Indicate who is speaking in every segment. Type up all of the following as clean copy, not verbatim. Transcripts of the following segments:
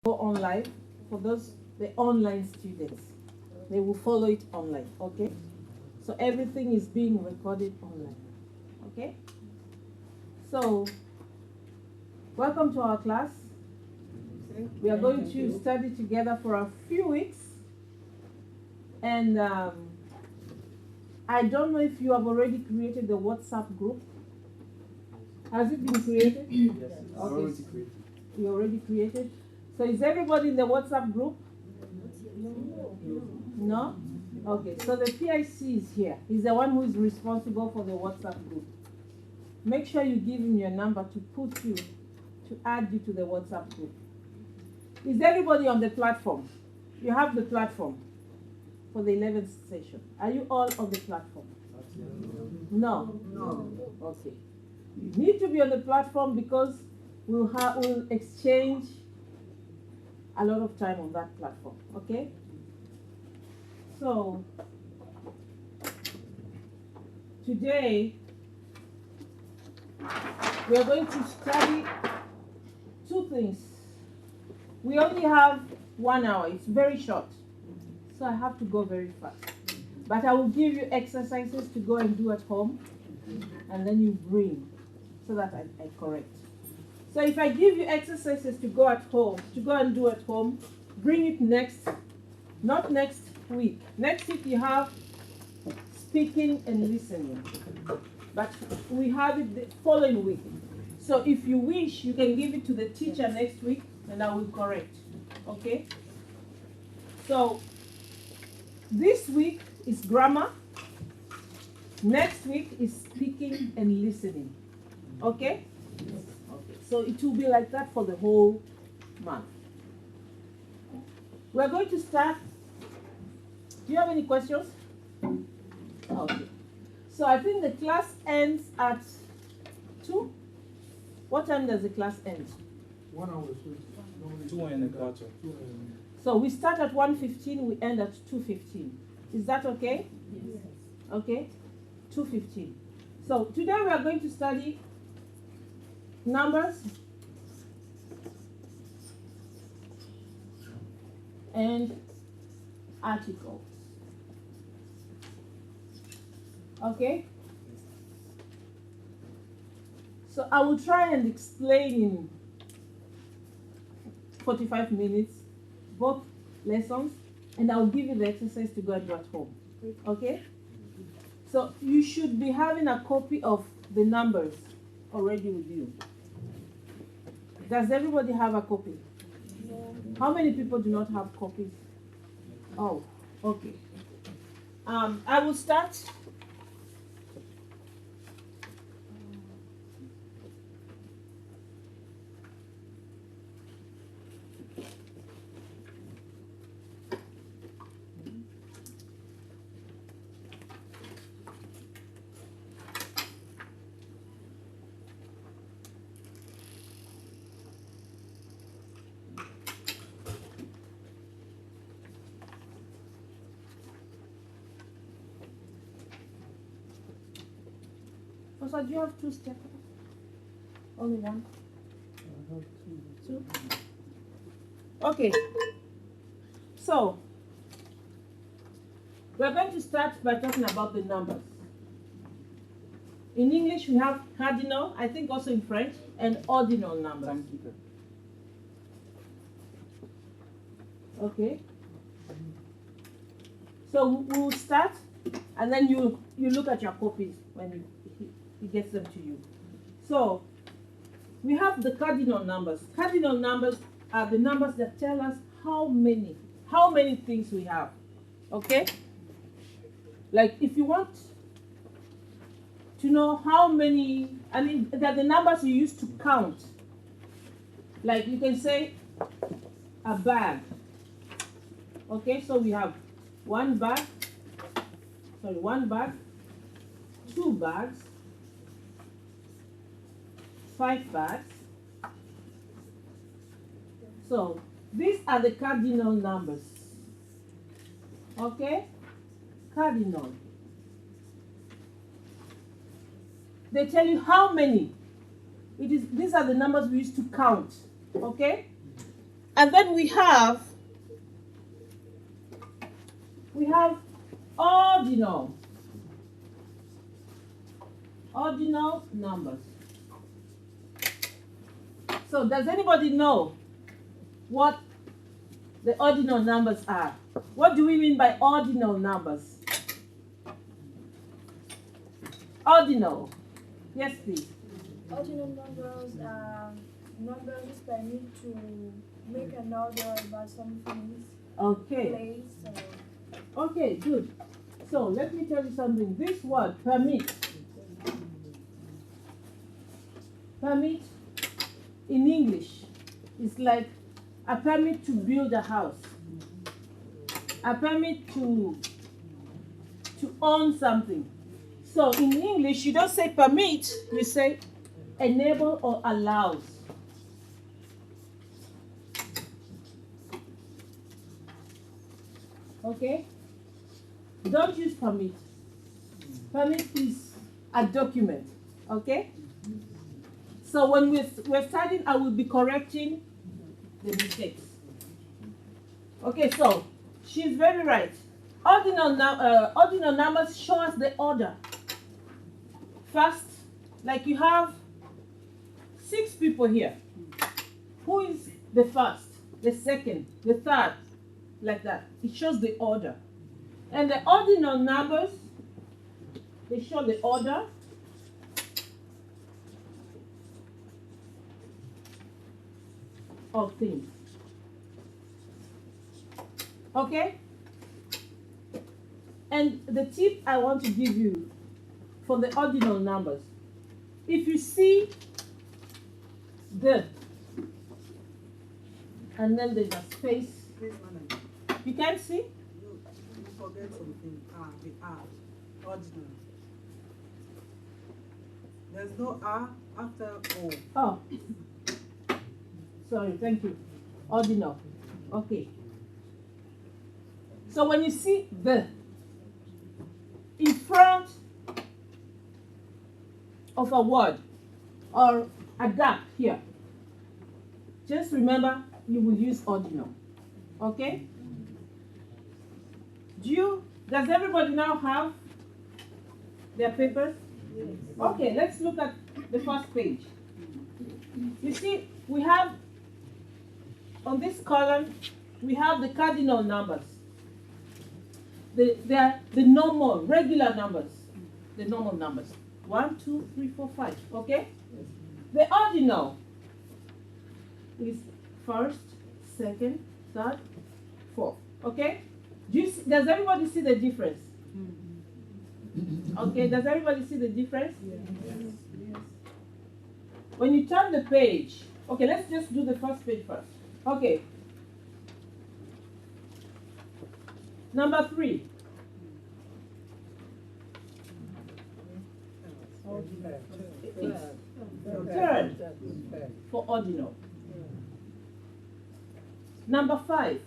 Speaker 1: go online for the online students. They will follow it online, okay? So everything is being recorded online, okay? So, welcome to our class. We are going to study together for a few weeks. And I don't know if you have already created the WhatsApp group. Has it been created?
Speaker 2: Yes,
Speaker 1: Okay.
Speaker 2: already created.
Speaker 1: You already created? So is everybody in the WhatsApp group? No? Okay, so the PIC is here. He's the one who is responsible for the WhatsApp group. Make sure you give him your number to add you to the WhatsApp group. Is everybody on the platform? You have the platform for the 11th session. Are you all on the platform? No?
Speaker 2: No.
Speaker 1: Okay. You need to be on the platform because we'll exchange a lot of time on that platform, okay? So, today, we are going to study two things. We only have 1 hour, it's very short, so I have to go very fast. But I will give you exercises to go and do at home, and then you bring, so that I correct. So if I give you exercises to go and do at home, bring it not next week. Next week you have speaking and listening. But we have it the following week. So if you wish, you can give it to the teacher next week and I will correct. Okay? So this week is grammar. Next week is speaking and listening. Okay? Okay. So it will be like that for the whole month. We're going to start. Do you have any questions? Okay. So I think the class ends at 2. What time does the class end?
Speaker 2: 1 hour.
Speaker 3: 2:15.
Speaker 1: So we start at 1:15, we end at 2:15. Is that okay?
Speaker 4: Yes.
Speaker 1: Okay? 2:15. So today we are going to study numbers and articles. Okay? So I will try and explain in 45 minutes both lessons, and I'll give you the exercise to go and do at home. Okay? So you should be having a copy of the numbers already with you. Does everybody have a copy? How many people do not have copies? Oh, okay. I will start. So do you have 2 steps? Only 1?
Speaker 2: I have 2.
Speaker 1: 2? Okay. So, we're going to start by talking about the numbers. In English, we have cardinal, I think also in French, and ordinal numbers.
Speaker 2: Timekeeper.
Speaker 1: Okay. So we'll start, and then you look at your copies when he gets them to you. So we have the cardinal numbers. Cardinal numbers are the numbers that tell us how many things we have. Okay? Like if you want to know how many, I mean, they're the numbers you use to count. Like you can say a bag. Okay, so we have 1 bag, 2 bags, 5 bags. So these are the cardinal numbers. Okay? Cardinal. They tell you how many. These are the numbers we use to count. Okay? And then we have ordinal numbers. So does anybody know what the ordinal numbers are? What do we mean by ordinal numbers? Ordinal. Yes, please.
Speaker 4: Ordinal numbers are numbers which permit to make an order about some things,
Speaker 1: Okay.
Speaker 4: place, or
Speaker 1: Okay, good. So let me tell you something. This word, permit in English is like a permit to build a house, a permit to own something. So in English, you don't say permit, you say enable or allows. Okay? Don't use permit. Permit is a document. Okay? So when we're studying, I will be correcting the mistakes. Okay, so she's very right. Ordinal numbers show us the order. First, like you have 6 people here. Who is the first, the second, the third? Like that. It shows the order. And the ordinal numbers, they show the order. Of things. Okay? And the tip I want to give you for the ordinal numbers, if you see the, and then there's a space,
Speaker 5: Please, madam,
Speaker 1: you can see?
Speaker 5: you forget something. The R, ordinal. There's no R after O.
Speaker 1: Oh, sorry, thank you. Ordinal. Okay. So when you see the in front of a word or a gap here, just remember you will use ordinal. Okay? Does everybody now have their papers?
Speaker 5: Yes.
Speaker 1: Okay, let's look at the first page. You see, we have on this column, we have the cardinal numbers. They are the normal, regular numbers. The normal numbers. 1, 2, 3, 4, 5. Okay? The ordinal is first, second, third, fourth. Okay? Does everybody see the difference? Okay, does everybody see the difference?
Speaker 5: Yes.
Speaker 1: When you turn the page, okay, let's just do the first page first. Okay. Number 3. Third for ordinal. Number 5.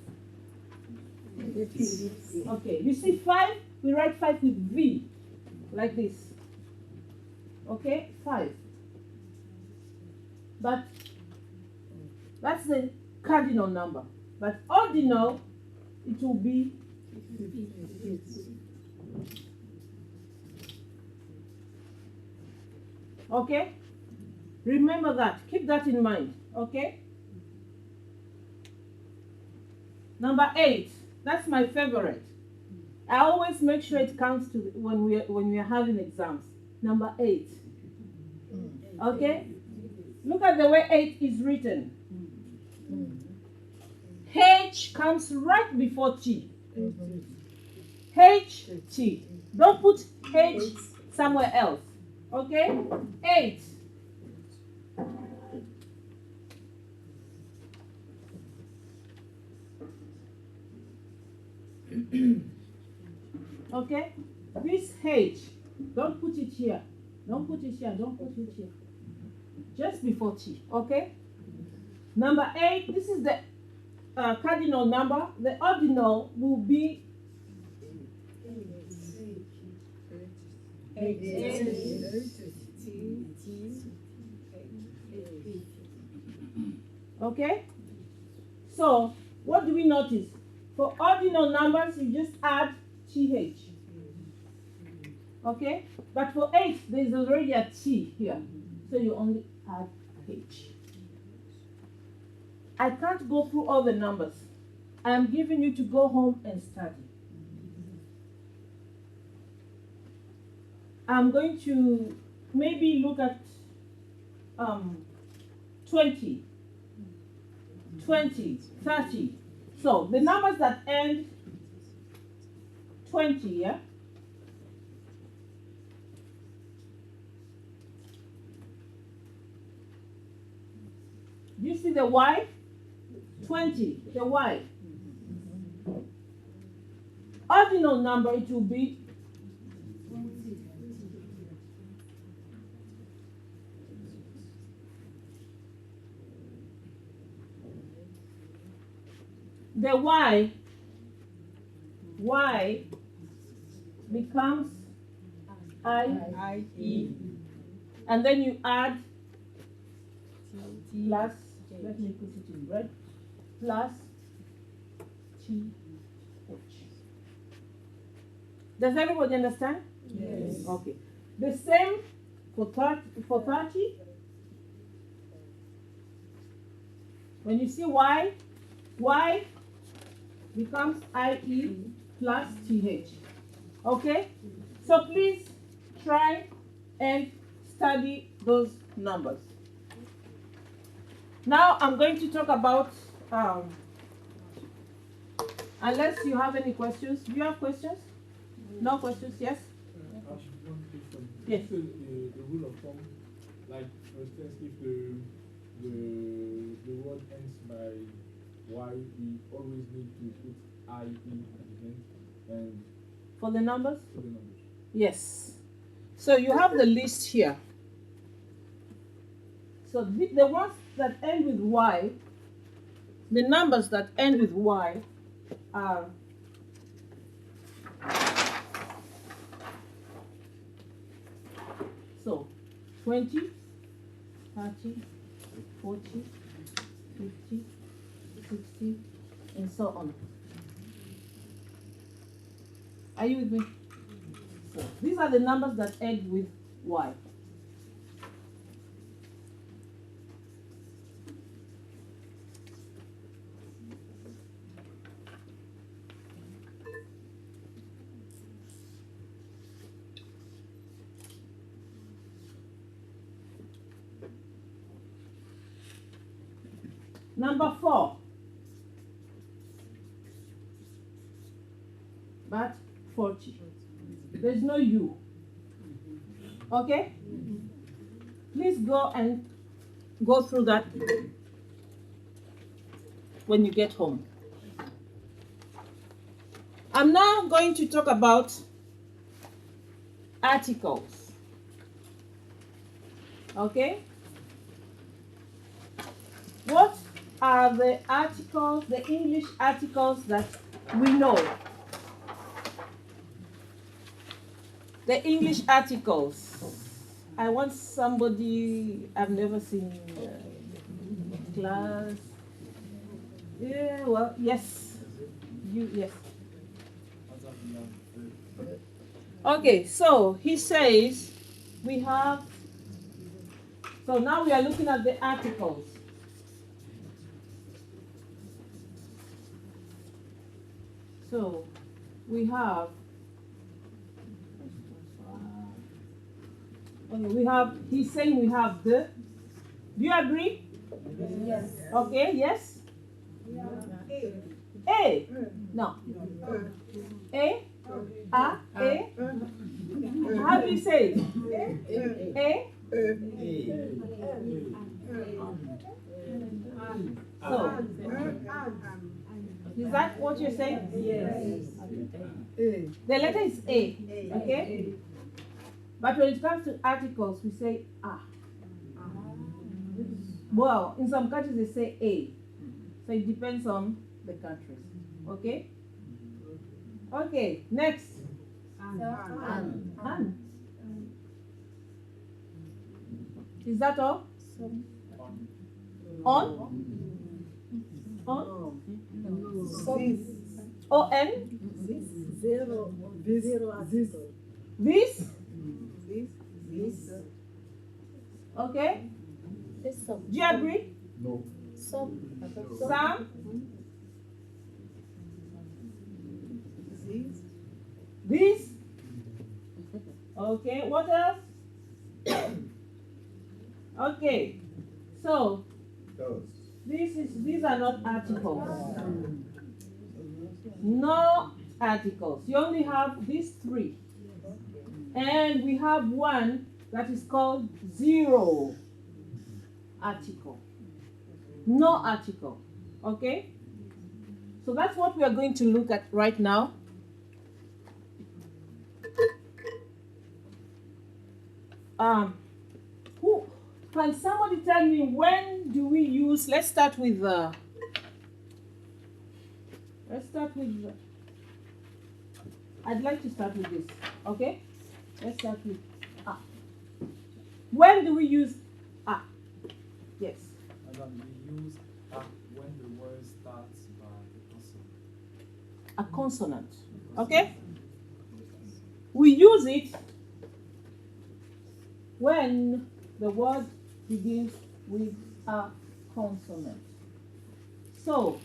Speaker 1: Okay, you see 5, we write 5 with V, like this. Okay, 5. But that's the cardinal number. But ordinal, it will be okay? Remember that. Keep that in mind. Okay? Number 8. That's my favorite. I always make sure it counts to when we are having exams. Number 8. Okay? Look at the way 8 is written. H comes right before T. H, T. Don't put H somewhere else. Okay? 8. Okay? This H, don't put it here. Don't put it here. Don't put it here. Just before T. Okay? Number 8, this is the cardinal number. The ordinal will be okay? So So, what do we notice? For ordinal numbers, you just add TH. Okay? But for 8, there's already a T here. So you only add H. I can't go through all the numbers. I am giving you to go home and study. I'm going to maybe look at 20, 30. So the numbers that end 20, yeah? Do you see the Y? 20, the Y. Ordinal number, it will be the Y becomes I-E, and then you add plus, let me put it in red, plus T-H. Does everybody understand?
Speaker 5: Yes.
Speaker 1: Okay. The same for 30. When you see Y becomes I-E plus TH. Okay? So please try and study those numbers. Now I'm going to talk about, unless you have any questions. Do you have questions? No questions? Yes?
Speaker 3: One question.
Speaker 1: Yes.
Speaker 3: So the rule of thumb, like for instance, if the word ends by Y, we always need to put IE at the end and
Speaker 1: For the numbers?
Speaker 3: for the numbers.
Speaker 1: Yes. So you have the list here. So the ones that end with Y, the numbers that end with Y are so 20, 30, 40, 50, 60, and so on. Are you with me? So these are the numbers that end with Y. Number 4. But 40. There's no U. Okay? Please go and go through that when you get home. I'm now going to talk about articles. Okay? What are the articles, the English articles that we know? The English articles. I want somebody I've never seen in class. Yeah, well, yes. You, yes. Okay, so he says we have, so now we are looking at the articles. So we have, okay, we have, he's saying we have the, do you agree?
Speaker 4: Yes.
Speaker 1: Okay, yes? A. No. A. A. A. How do you say it? A. So, is that what you're saying?
Speaker 5: Yes.
Speaker 1: The letter is A. Okay? But when it comes to articles, we say A. Well, in some countries they say A. So it depends on the countries. Okay? Okay, next. An. Is that all? On? On?
Speaker 5: No.
Speaker 2: This.
Speaker 1: O-N?
Speaker 2: Zero. This. This.
Speaker 1: This?
Speaker 5: This.
Speaker 1: Okay.
Speaker 6: This some.
Speaker 1: Do you agree?
Speaker 3: No.
Speaker 6: Some.
Speaker 1: Sam?
Speaker 5: This.
Speaker 1: This? Okay, what else? Okay, so these are not articles. No articles. You only have these three. And we have one that is called zero article. No article. Okay? So that's what we are going to look at right now. Who can somebody tell me when do we use? Let's start with I'd like to start with this. Okay, let's start with ah. When do we use ah? Yes.
Speaker 7: Madam, we use when the word starts by a consonant.
Speaker 1: A consonant. Okay. We use it when the word begins with a consonant. So,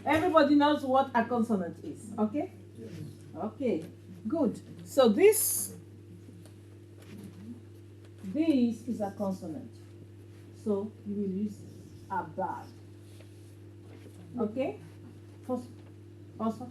Speaker 1: everybody knows what a consonant is, okay?
Speaker 3: Yes.
Speaker 1: Okay, good. So this is a consonant. So you will use a bag. Okay? First, also.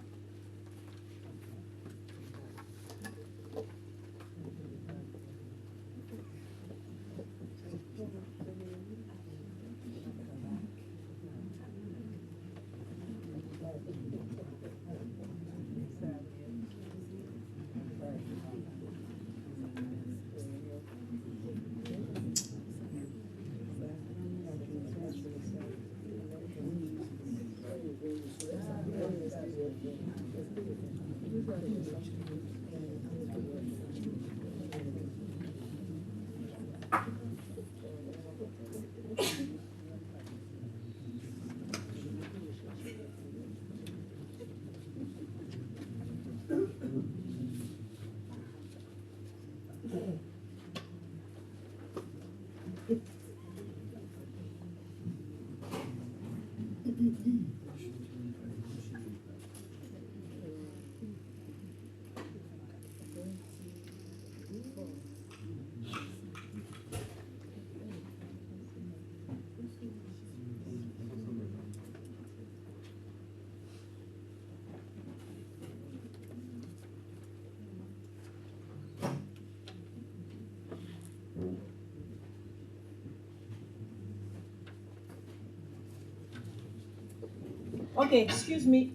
Speaker 1: Okay, excuse me.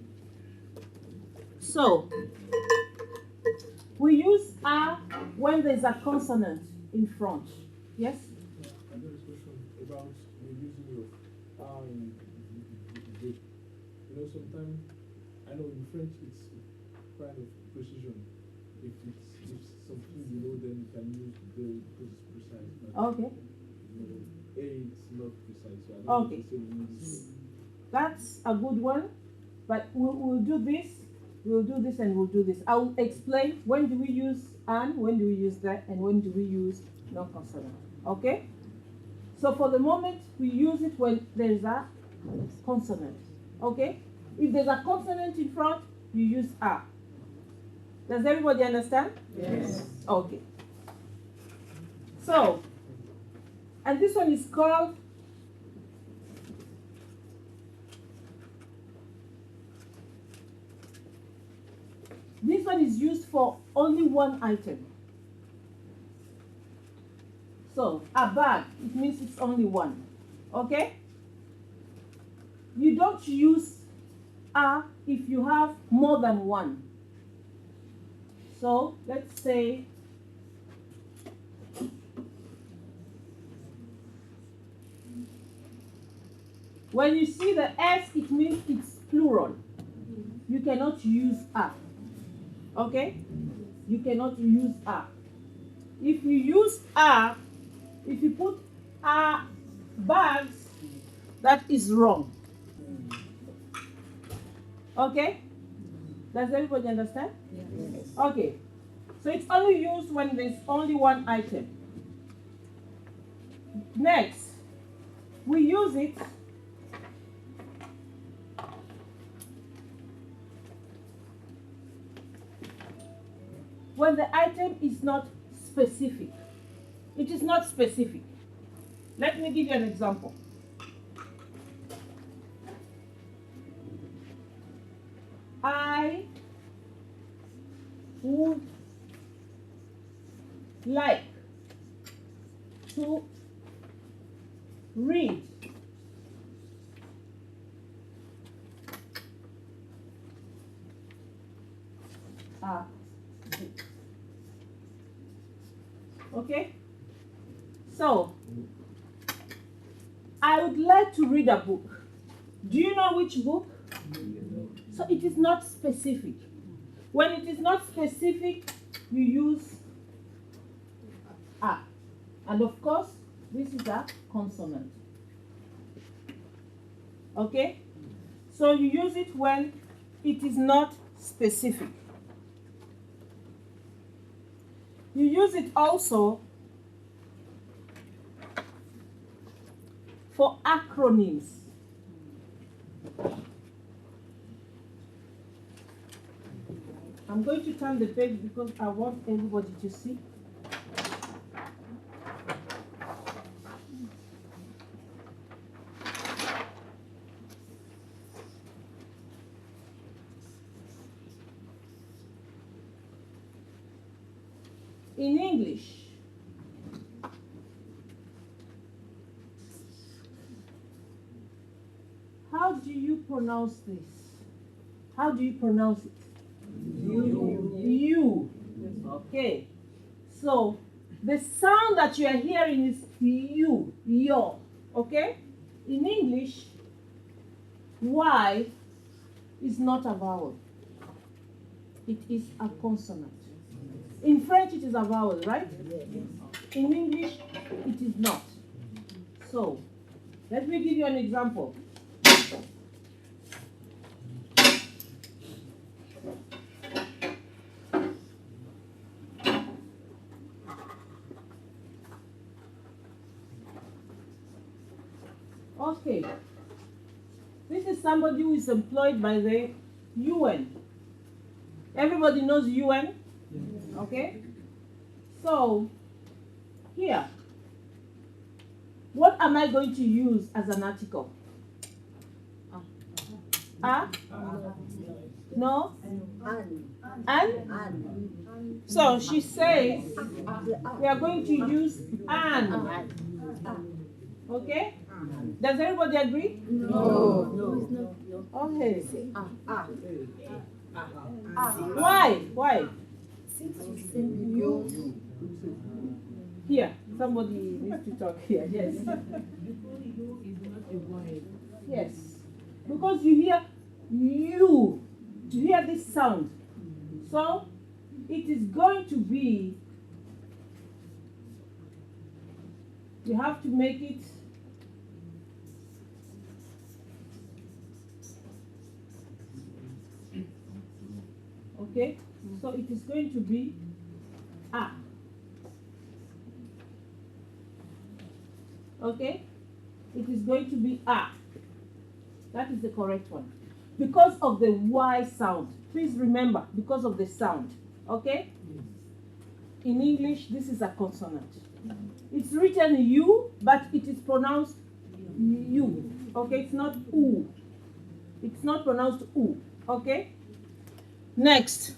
Speaker 1: So, we use a when there's a consonant in front. Yes?
Speaker 3: I got a question about the using of R and V. You know, sometimes I know in French it's kind of precision. If something below, then you can use the because it's precise. But,
Speaker 1: Okay.
Speaker 3: you know, A it's not precise. So I don't
Speaker 1: Okay.
Speaker 3: know if the same means.
Speaker 1: That's a good one. But we'll do this. We'll do this and we'll do this. I'll explain when do we use and when do we use that, and when do we use non-consonant. Okay? So for the moment, we use it when there's a consonant. Okay? If there's a consonant in front, you use a. Does everybody understand?
Speaker 5: Yes.
Speaker 1: Okay. So, and this one is called this one is used for only one item. So, a bag, it means it's only one. Okay? You don't use a if you have more than one. So, let's say when you see the S, it means it's plural. You cannot use a. Okay? You cannot use a. If you use a, if you put a bags, that is wrong. Okay? Does everybody understand?
Speaker 2: Yes.
Speaker 1: Okay. So it's only used when there's only one item. Next, we use it when the item is not specific. It is not specific. Let me give you an example. I would like to read a book. Okay? So, I would like to read a book. Do you know which book? So it is not specific. When it is not specific, you use a. And of course, this is a consonant. Okay? So you use it when it is not specific. You use it also for acronyms. I'm going to turn the page because I want everybody to see. In English, how do you pronounce this? How do you pronounce it? You. Okay. So the sound that you are hearing is you, yo. Okay? In English, Y is not a vowel. It is a consonant. In French, it is a vowel, right? In English, it is not. So, let me give you an example. Okay. This is somebody who is employed by the UN. Everybody knows UN? Okay? So, here, what am I going to use as an article? No? An? So, she says we are going to use an. Okay? Does everybody agree?
Speaker 2: No.
Speaker 1: Okay. Why? Why?
Speaker 2: You.
Speaker 1: Here, somebody needs to talk here. Yes. Yes. Because you hear you. You hear this sound. So it is going to be, you have to make it okay. So it is going to be a. Okay? It is going to be a. That is the correct one. Because of the Y sound. Please remember, because of the sound. Okay? In English, this is a consonant. It's written U, but it is pronounced U. Okay? It's not U. It's not pronounced U. Okay? Next.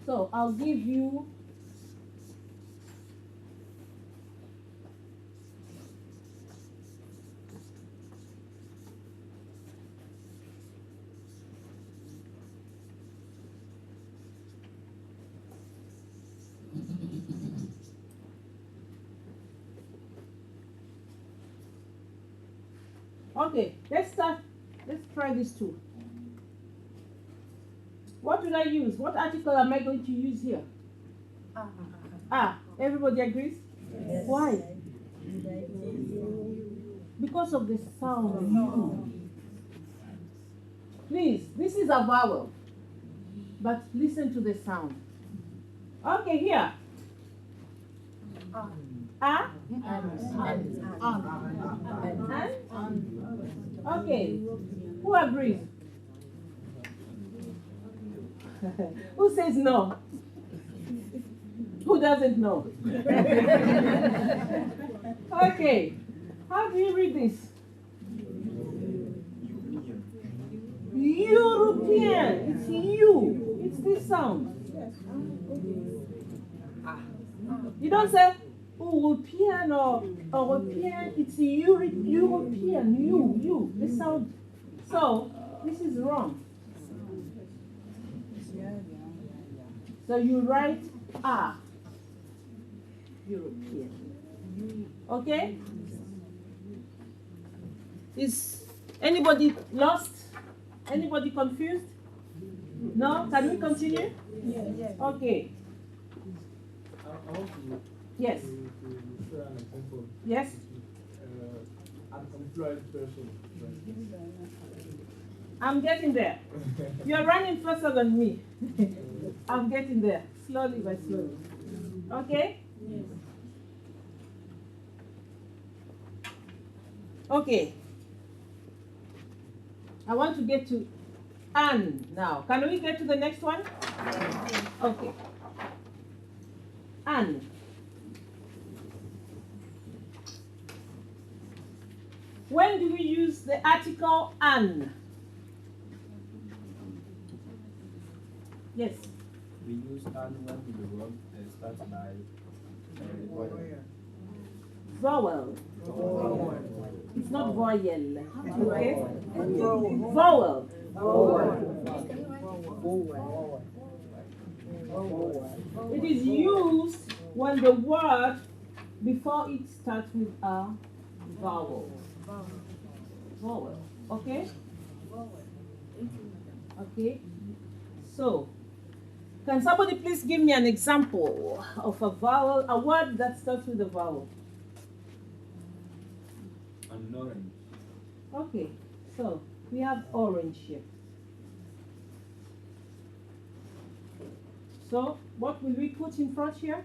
Speaker 1: So I'll give you Okay, let's start. Let's try this too. What will I use? What article am I going to use here? Ah, everybody agrees?
Speaker 2: Yes.
Speaker 1: Why? Because of the sound. U. Please, this is a vowel. But listen to the sound. Okay, here. A. And? Okay. Who agrees? Who says no? Who doesn't know? Okay. How do you read this? European. It's you. It's this sound. You don't say European or European. It's European. You. The sound. So this is wrong. So you write A. European. Okay? Is anybody lost? Anybody confused? No? Can we continue?
Speaker 4: Yes.
Speaker 1: Okay.
Speaker 3: I want to,
Speaker 1: Yes.
Speaker 3: to share an example.
Speaker 1: Yes.
Speaker 3: An unemployed person.
Speaker 1: I'm getting there. You're running faster than me. I'm getting there. Slowly by slowly. Okay?
Speaker 4: Yes.
Speaker 1: Okay. I want to get to an now. Can we get to the next one? Okay. An. When do we use the article an? Yes.
Speaker 7: We use and when the word starts by
Speaker 1: Vowel. It's not voyel. Okay? Vowel. It is used when the word before it starts with a vowel. Vowel. Okay? Okay. So, can somebody please give me an example of a vowel, a word that starts with a vowel?
Speaker 7: an orange.
Speaker 1: Okay, so we have orange here. So what will we put in front here?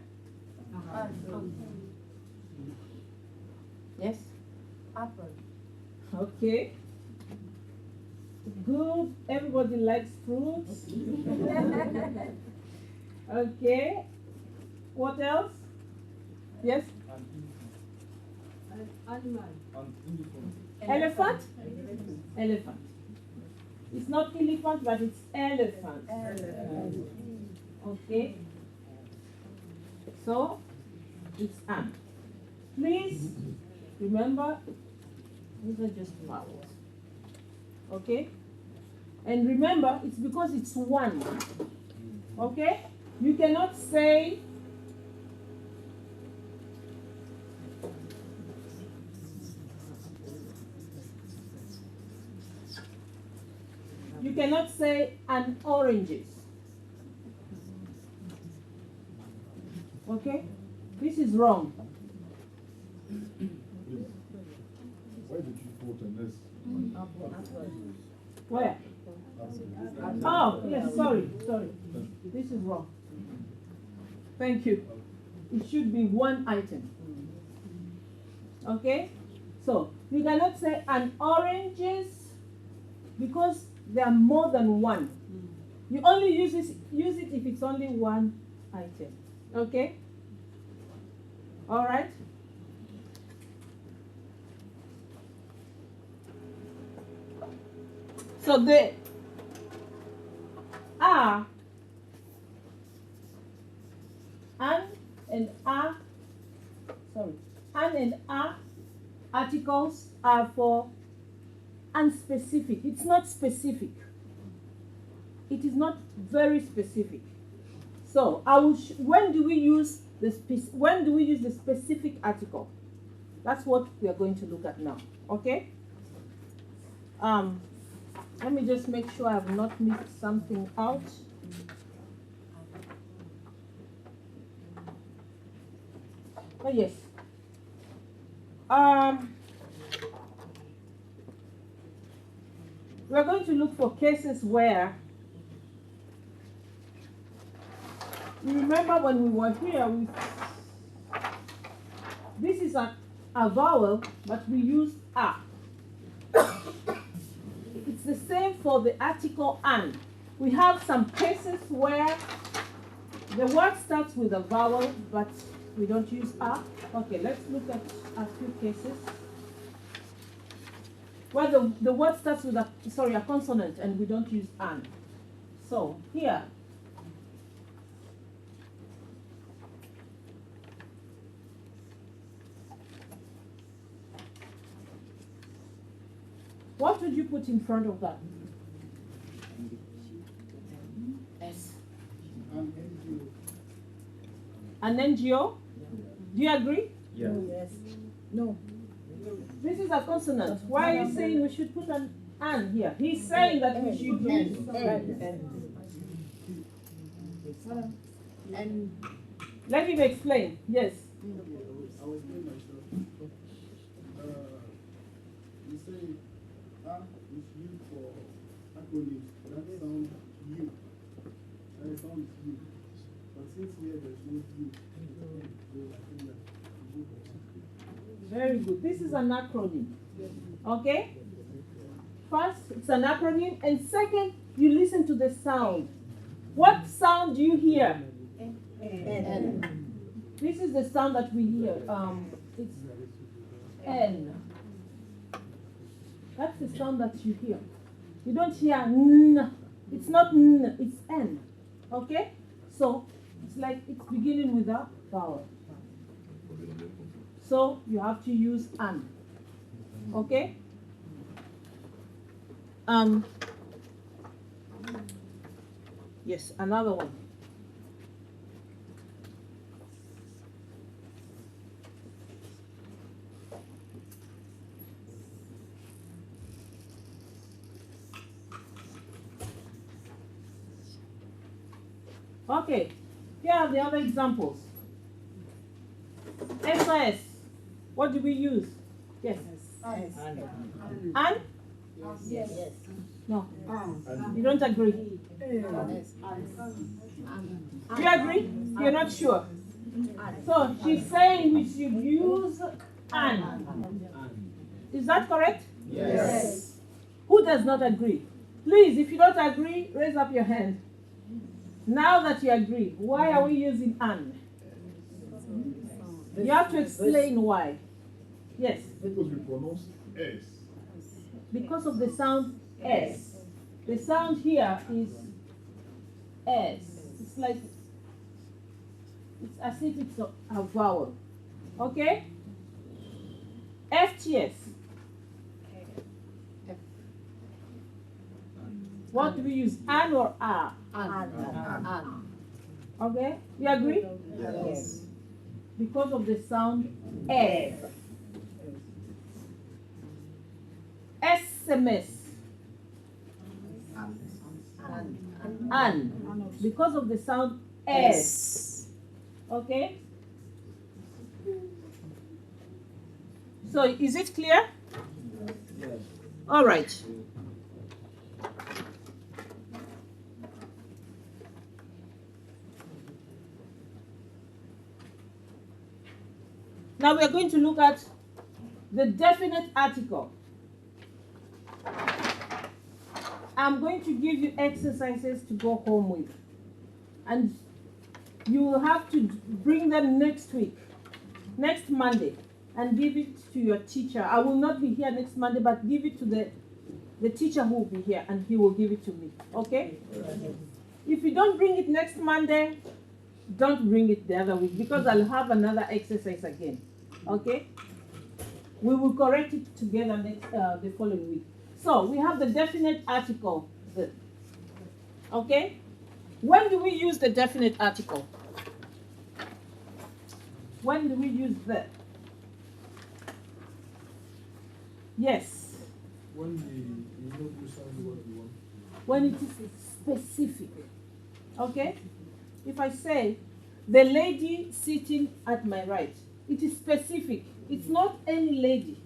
Speaker 1: Yes?
Speaker 4: Apple.
Speaker 1: Okay. Good. Everybody likes fruits. Okay. What else? Yes?
Speaker 7: An elephant.
Speaker 1: Elephant? Elephant. It's not elephant, but it's elephant. Okay. So it's an. Please remember, these are just vowels. Okay? And remember, it's because it's one. Okay? You cannot say an oranges. Okay? This is wrong.
Speaker 3: Why did you put an S?
Speaker 1: Where? Oh, yes, sorry. This is wrong. Thank you. It should be one item. Okay? So, you cannot say an oranges because there are more than one. You only use it if it's only one item. Okay? All right? So the an and articles are for unspecific. It's not specific. It is not very specific. So when do we use the specific article? That's what we are going to look at now. Okay? Let me just make sure I have not missed something out. Oh yes. We're going to look for cases where, you remember when we were here, this is a vowel, but we use a. It's the same for the article an. We have some cases where the word starts with a vowel, but we don't use a. Okay, let's look at a few cases where the word starts with a consonant and we don't use an. So here, what would you put in front of that? S. An NGO? Do you agree?
Speaker 7: Yeah.
Speaker 5: Yes. No.
Speaker 1: This is a consonant. Why are you saying we should put an here? He's saying that we should use
Speaker 5: And
Speaker 1: Let him explain. Yes.
Speaker 3: I was playing myself. You say is used for acronyms. That sound U. That sound is U. But since here there's no U, so I think that
Speaker 1: Very good. This is an acronym. Okay? First, it's an acronym. And second, you listen to the sound. What sound do you hear?
Speaker 5: N.
Speaker 1: This is the sound that we hear. It's N. That's the sound that you hear. You don't hear N. It's not N, it's N. Okay? So, it's like it's beginning with a vowel. So, you have to use an. Okay? Yes, another one. Okay, here are the other examples. SIS. What do we use? Yes. And?
Speaker 5: Yes.
Speaker 1: No. You don't agree? You agree? You're not sure? So she's saying we should use an. Is that correct?
Speaker 5: Yes.
Speaker 1: Who does not agree? Please, if you don't agree, raise up your hand. Now that you agree, why are we using an? You have to explain why. Yes.
Speaker 3: because we pronounce S.
Speaker 1: Because of the sound S. The sound here is S. It's like, it's as if it's a vowel. Okay? FTS. What do we use? An or a? Okay? You agree?
Speaker 5: Yes.
Speaker 1: Because of the sound S. SMS. An. Because of the sound S. Okay? So is it clear? All right. Now we are going to look at the definite article. I'm going to give you exercises to go home with. And you will have to bring them next week, next Monday, and give it to your teacher. I will not be here next Monday, but give it to the teacher who will be here, and he will give it to me. Okay? If you don't bring it next Monday, don't bring it the other week, because I'll have another exercise again. Okay? We will correct it together next the following week. So we have the definite article. Okay? When do we use the definite article? When do we use the? Yes.
Speaker 3: When we know precisely what we want.
Speaker 1: When it is specific. Okay? If I say, the lady sitting at my right, it is specific. It's not any lady.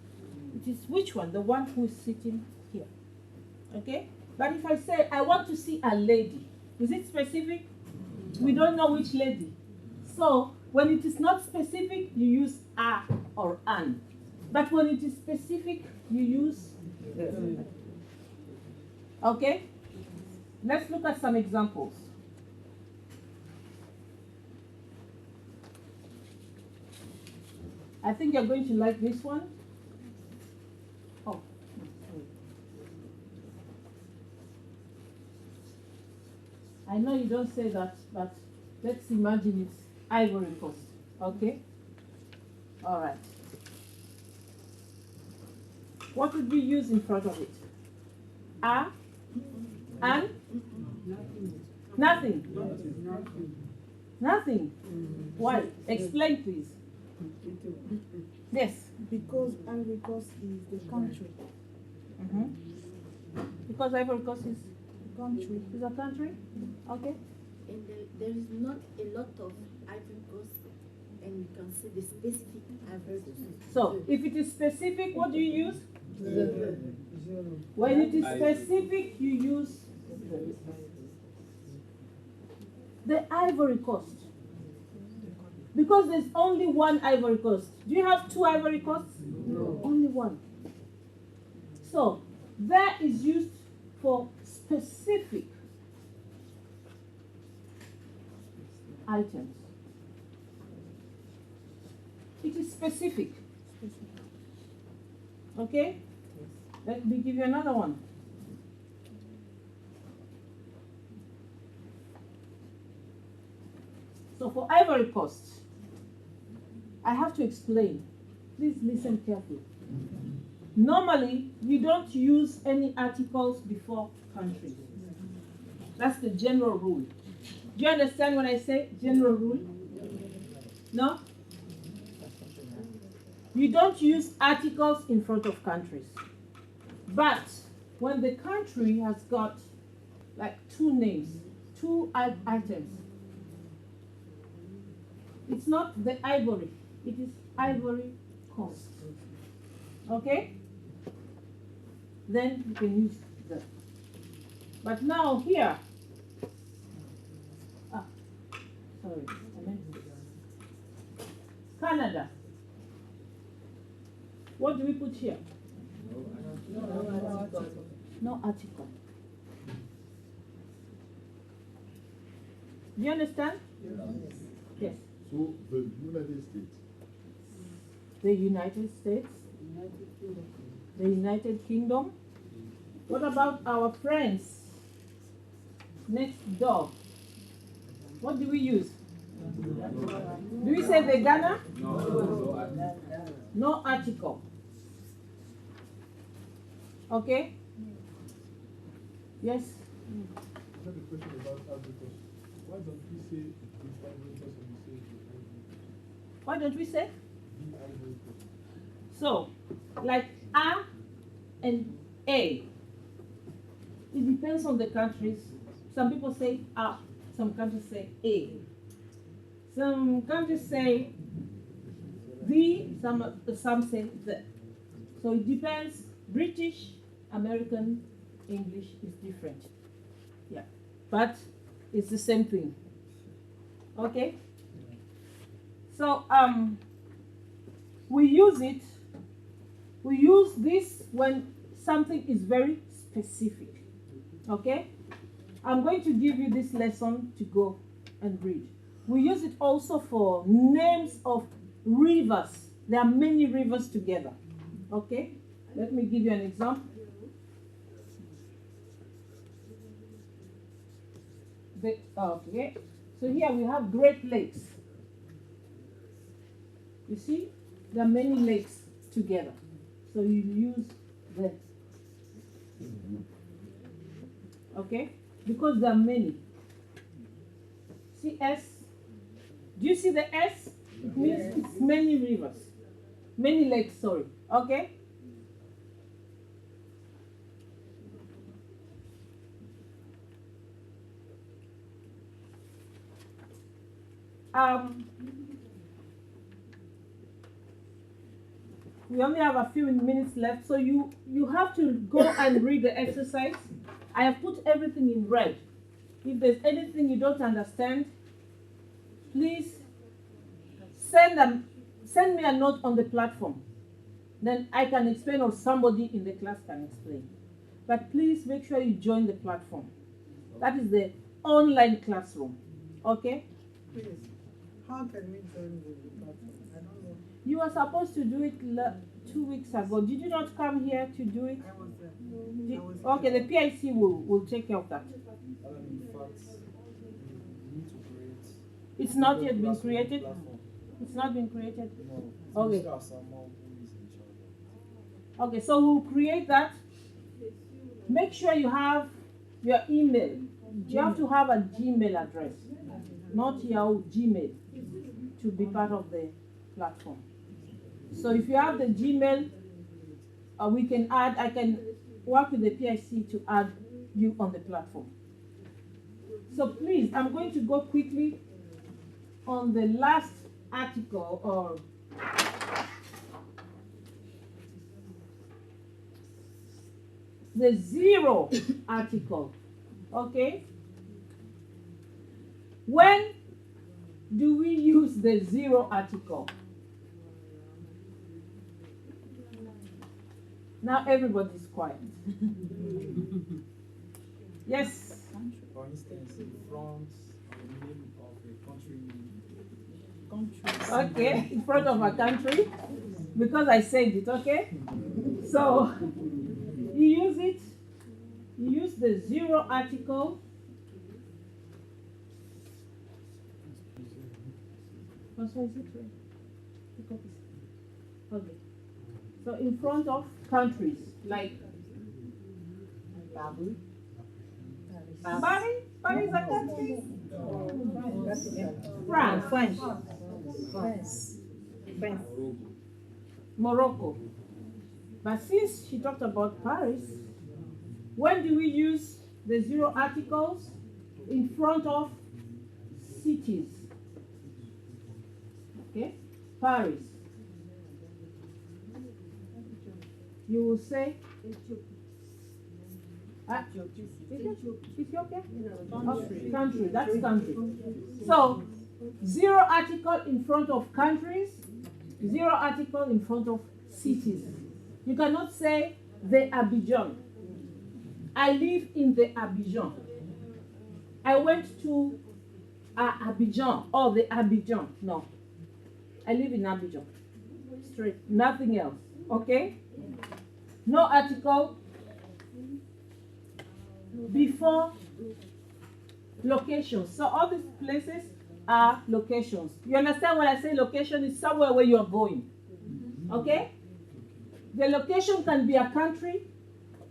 Speaker 1: It is which one? The one who is sitting here. Okay? But if I say, I want to see a lady, is it specific? We don't know which lady. So, when it is not specific, you use a or an. But when it is specific, you use the. Okay? Let's look at some examples. I think you're going to like this one. Oh, sorry. I know you don't say that, but let's imagine it's Ivory Coast. Okay? All right. What would we use in front of it? A? An? Nothing. Nothing. Why? Explain, please. Yes.
Speaker 5: Because Ivory Coast is the country.
Speaker 1: Because Ivory Coast is
Speaker 5: Country.
Speaker 1: a country. Okay.
Speaker 2: And there is not a lot of Ivory Coast, and you can say the specific Ivory Coast.
Speaker 1: So if it is specific, what do you use? When it is specific, you use the Ivory Coast. Because there's only one Ivory Coast. Do you have two Ivory Coasts? No. Only one. So that is used for specific items. It is specific. Okay? Let me give you another one. So for Ivory Coast, I have to explain. Please listen carefully. Normally, you don't use any articles before country. That's the general rule. Do you understand when I say general rule? No? You don't use articles in front of countries. But when the country has got like two names, two items, it's not the ivory, it is Ivory Coast. Okay? Then you can use that. But now here, sorry, I meant this. Canada. What do we put here? No article. Do you understand? Yes.
Speaker 6: So the United States.
Speaker 1: The United States. The United Kingdom. What about our friends next door? What do we use? Do we say the Ghana?
Speaker 7: No.
Speaker 1: No article. Okay? Yes?
Speaker 3: I have a question about Ivory Coast. Why don't we say the Ivory Coast and we say the Ivory Coast?
Speaker 1: Why don't we say?
Speaker 3: The Ivory Coast.
Speaker 1: So, like A and A. It depends on the countries. Some people say A, some countries say A. Some countries say the, some say the. So it depends. British, American, English is different. Yeah. But it's the same thing. Okay? So we use it. We use this when something is very specific. Okay? I'm going to give you this lesson to go and read. We use it also for names of rivers. There are many rivers together. Okay? Let me give you an example. Okay. So here we have Great Lakes. You see? There are many lakes together. So you use the. Okay? Because there are many. See S? Do you see the S? It means it's many rivers. Many lakes, sorry. Okay? We only have a few minutes left, so you have to go and read the exercise. I have put everything in red. If there's anything you don't understand, please send me a note on the platform. Then I can explain, or somebody in the class can explain. But please make sure you join the platform. That is the online classroom. Okay?
Speaker 5: Please, how can we join the platform? I don't know.
Speaker 1: You were supposed to do it 2 weeks ago. Did you not come here to do it?
Speaker 5: I was there.
Speaker 1: Okay, the PIC will take care of that.
Speaker 7: In fact, we need to create.
Speaker 1: It's not yet been
Speaker 7: platform.
Speaker 1: created? It's not been created?
Speaker 7: No.
Speaker 1: Okay.
Speaker 7: There are someone who is in charge of it.
Speaker 1: Okay, so we'll create that. Make sure you have your email. You have to have a Gmail address, not your Gmail, to be part of the platform. So if you have the Gmail, I can work with the PIC to add you on the platform. So please, I'm going to go quickly on the last article, or the zero article. Okay? When do we use the zero article? Now everybody's quiet. Yes.
Speaker 7: For instance, in front of the name of a country name.
Speaker 1: Okay, in front of a country, because I said it, okay? So, you use the zero article. Oh, so is it right? Okay. So in front of countries, like Paris is a country? France. Morocco. But since she talked about Paris, when do we use the zero articles? In front of cities. Okay? Paris. You will say Ethiopia? Country, that's country. So, zero article in front of countries, zero article in front of cities. You cannot say the Abidjan. I live in the Abidjan. I went to Abidjan, or the Abidjan. No. I live in Abidjan. Straight, nothing else. Okay? No article before locations. So all these places are locations. You understand when I say location is somewhere where you are going. Okay? The location can be a country,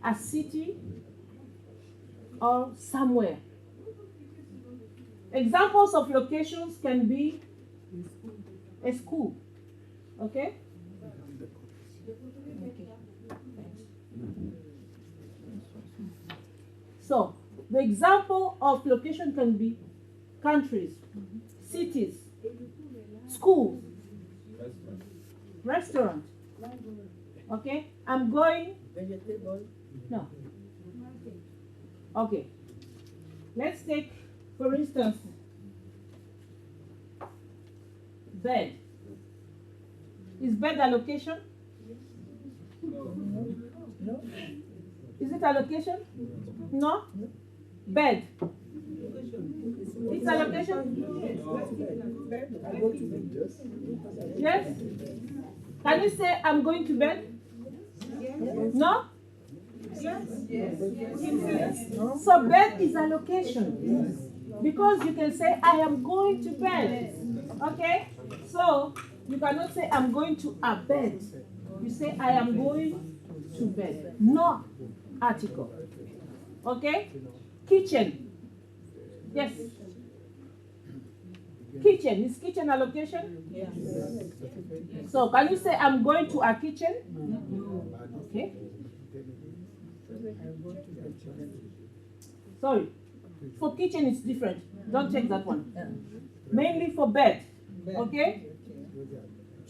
Speaker 1: a city, or somewhere. Examples of locations can be a school. Okay? So, the example of location can be countries, cities, schools, restaurant. Okay? I'm going.
Speaker 5: Vegetable.
Speaker 1: No. Okay. Let's take, for instance, bed. Is bed a location?
Speaker 5: No.
Speaker 1: Is it a location? No? Bed. It's a location?
Speaker 5: I go to bed.
Speaker 1: Yes? Can you say, I'm going to bed? No? So bed is a location. Because you can say, I am going to bed. Okay? So, you cannot say, I'm going to a bed. You say, I am going to bed. No article. Okay? Kitchen. Yes. Kitchen. Is kitchen a location?
Speaker 5: Yes.
Speaker 1: So, can you say, I'm going to a kitchen? Okay. Sorry. For kitchen, it's different. Don't take that one. Mainly for bed. Okay?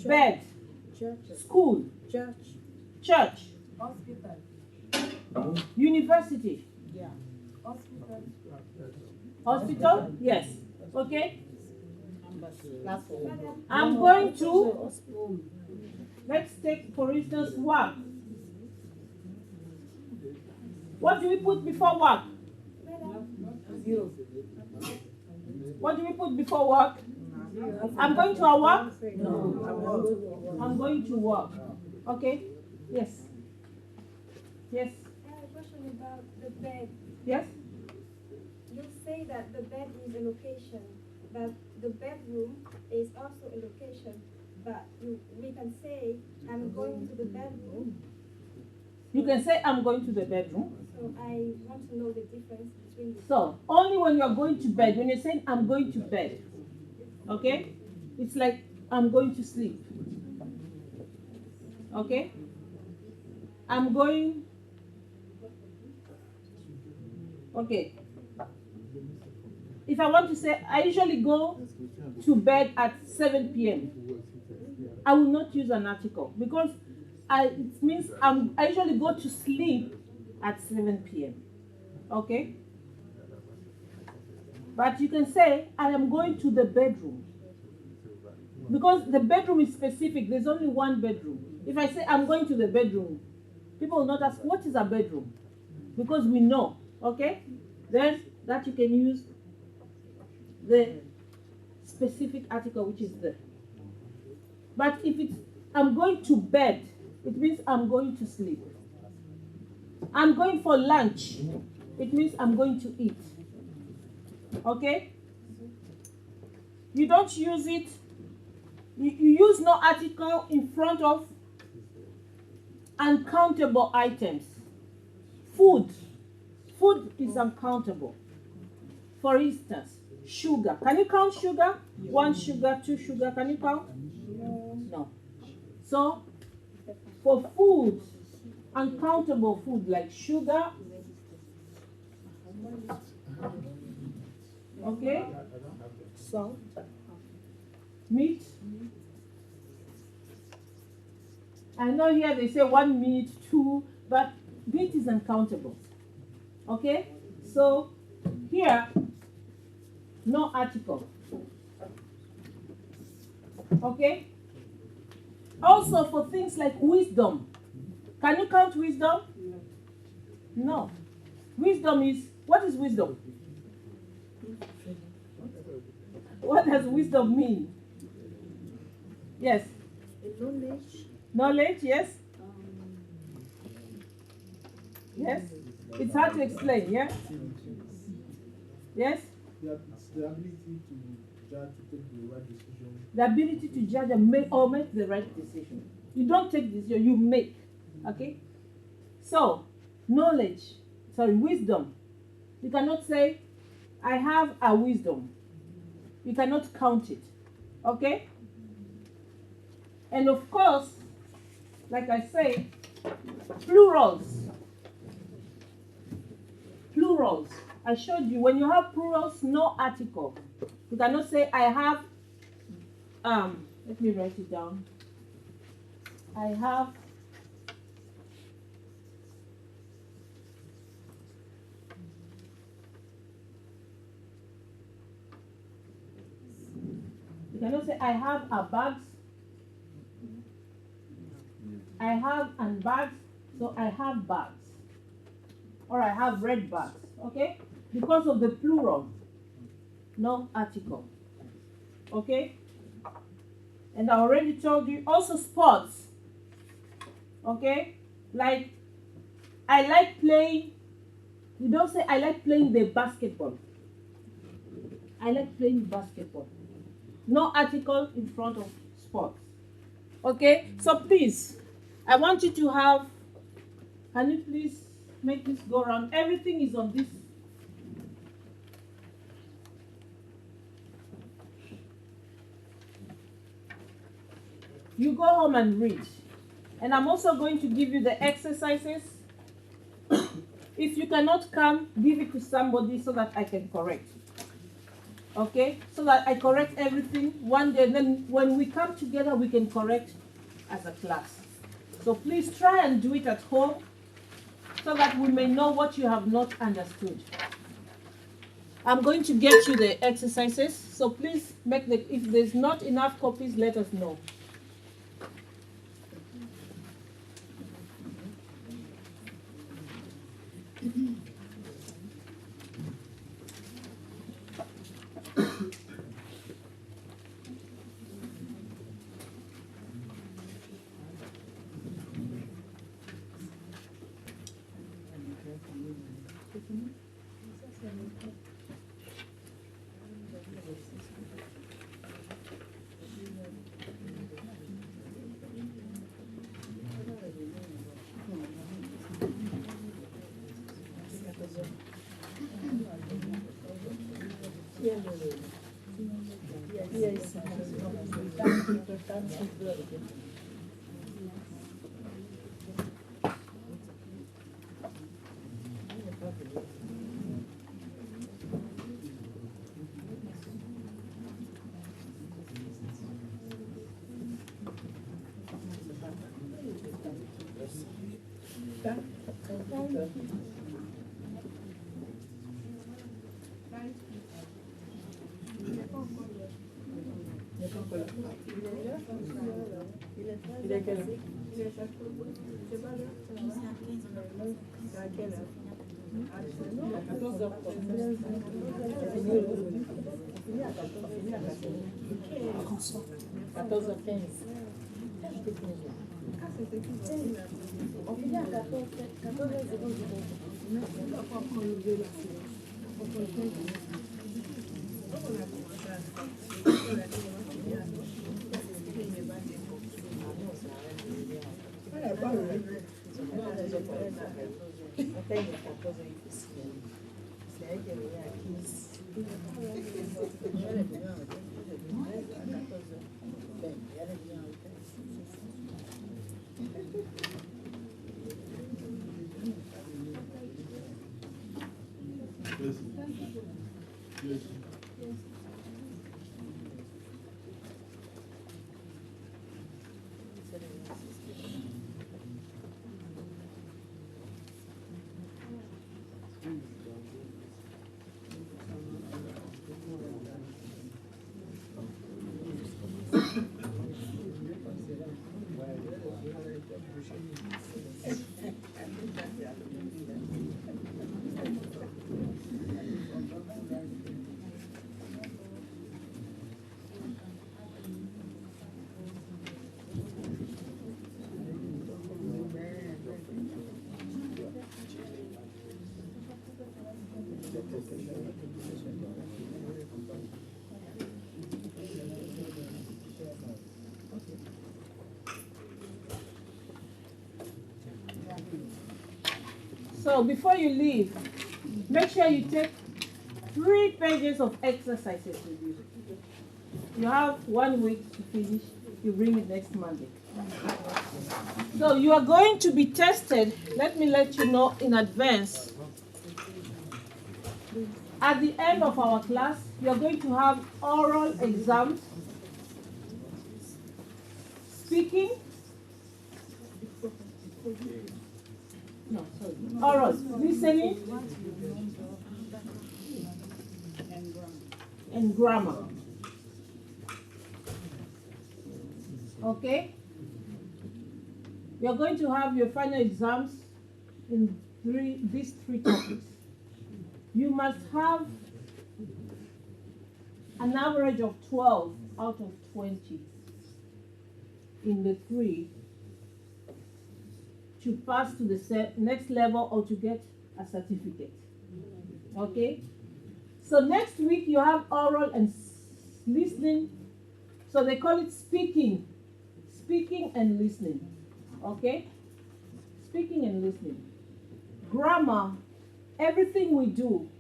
Speaker 1: Bed. School. Church.
Speaker 4: Hospital.
Speaker 1: University.
Speaker 4: Hospital.
Speaker 1: Hospital? Yes. Okay? I'm going to, let's take for instance work. What do we put before work? What do we put before work? I'm going to a work? I'm going to work. Okay? Yes. Yes.
Speaker 4: I have a question about the bed.
Speaker 1: Yes?
Speaker 4: You say that the bed is a location, but the bedroom is also a location. But we can say, I'm going to the bedroom.
Speaker 1: You can say I'm going to the bedroom.
Speaker 4: So I want to know the difference between the
Speaker 1: So, only when you're going to bed, when you're saying I'm going to bed, okay? It's like I'm going to sleep. Okay? I'm going, okay. If I want to say, I usually go to bed at 7 p.m. I will not use an article because it means I usually go to sleep at 7 p.m. Okay? But you can say, I am going to the bedroom. Because the bedroom is specific, there's only one bedroom. If I say I'm going to the bedroom, people will not ask, what is a bedroom? Because we know, okay? Then that you can use the specific article which is there. But if it's I'm going to bed, it means I'm going to sleep. I'm going for lunch, it means I'm going to eat. Okay? You don't use it, you use no article in front of uncountable items. Food. Food is uncountable. For instance, sugar. Can you count sugar? 1 sugar, 2 sugar. Can you count? No. So, for food, uncountable food like sugar, okay, salt, meat. I know here they say 1 meat, 2, but meat is uncountable. Okay, so here, no article. Okay. Also for things like wisdom. Can you count wisdom? No. Wisdom is, what is wisdom? What does wisdom mean? Yes.
Speaker 2: Knowledge.
Speaker 1: Knowledge, yes. Yes. It's hard to explain, yeah? Yes?
Speaker 3: It's the ability to judge, to take the right decision.
Speaker 1: The ability to judge and make the right decision. You don't take decision, you make. Okay? So, wisdom. You cannot say, I have a wisdom. You cannot count it. Okay? And of course, like I say, plurals. Plurals. I showed you, when you have plurals, no article. You cannot say, I have, let me write it down. I have you cannot say I have a bags. I have and bags, so I have bags. Or I have red bags. Okay? Because of the plural, no article. Okay? And I already told you also sports. Okay? Like, I like playing, you don't say I like playing the basketball. I like playing basketball. No article in front of sports. Okay? So please, I want you to have, can you please make this go around? Everything is on this. You go home and read. And I'm also going to give you the exercises. If you cannot come, give it to somebody so that I can correct. Okay, so that I correct everything one day, and then when we come together, we can correct as a class. So please try and do it at home so that we may know what you have not understood. I'm going to get you the exercises, so please if there's not enough copies, let us know.
Speaker 2: Il est quelle heure? À 14h. On finit à 14h.
Speaker 1: So before you leave, make sure you take 3 pages of exercises with you. You have 1 week to finish. You bring it next Monday. So you are going to be tested. Let me let you know in advance. At the end of our class, you're going to have oral exams, speaking, oral, listening, and grammar. Okay? You're going to have your final exams in these 3 topics. You must have an average of 12 out of 20 in the 3 to pass to the next level or to get a certificate. Okay? So next week you have oral and listening. So they call it speaking. Speaking and listening. Okay? Speaking and listening. Grammar, everything we do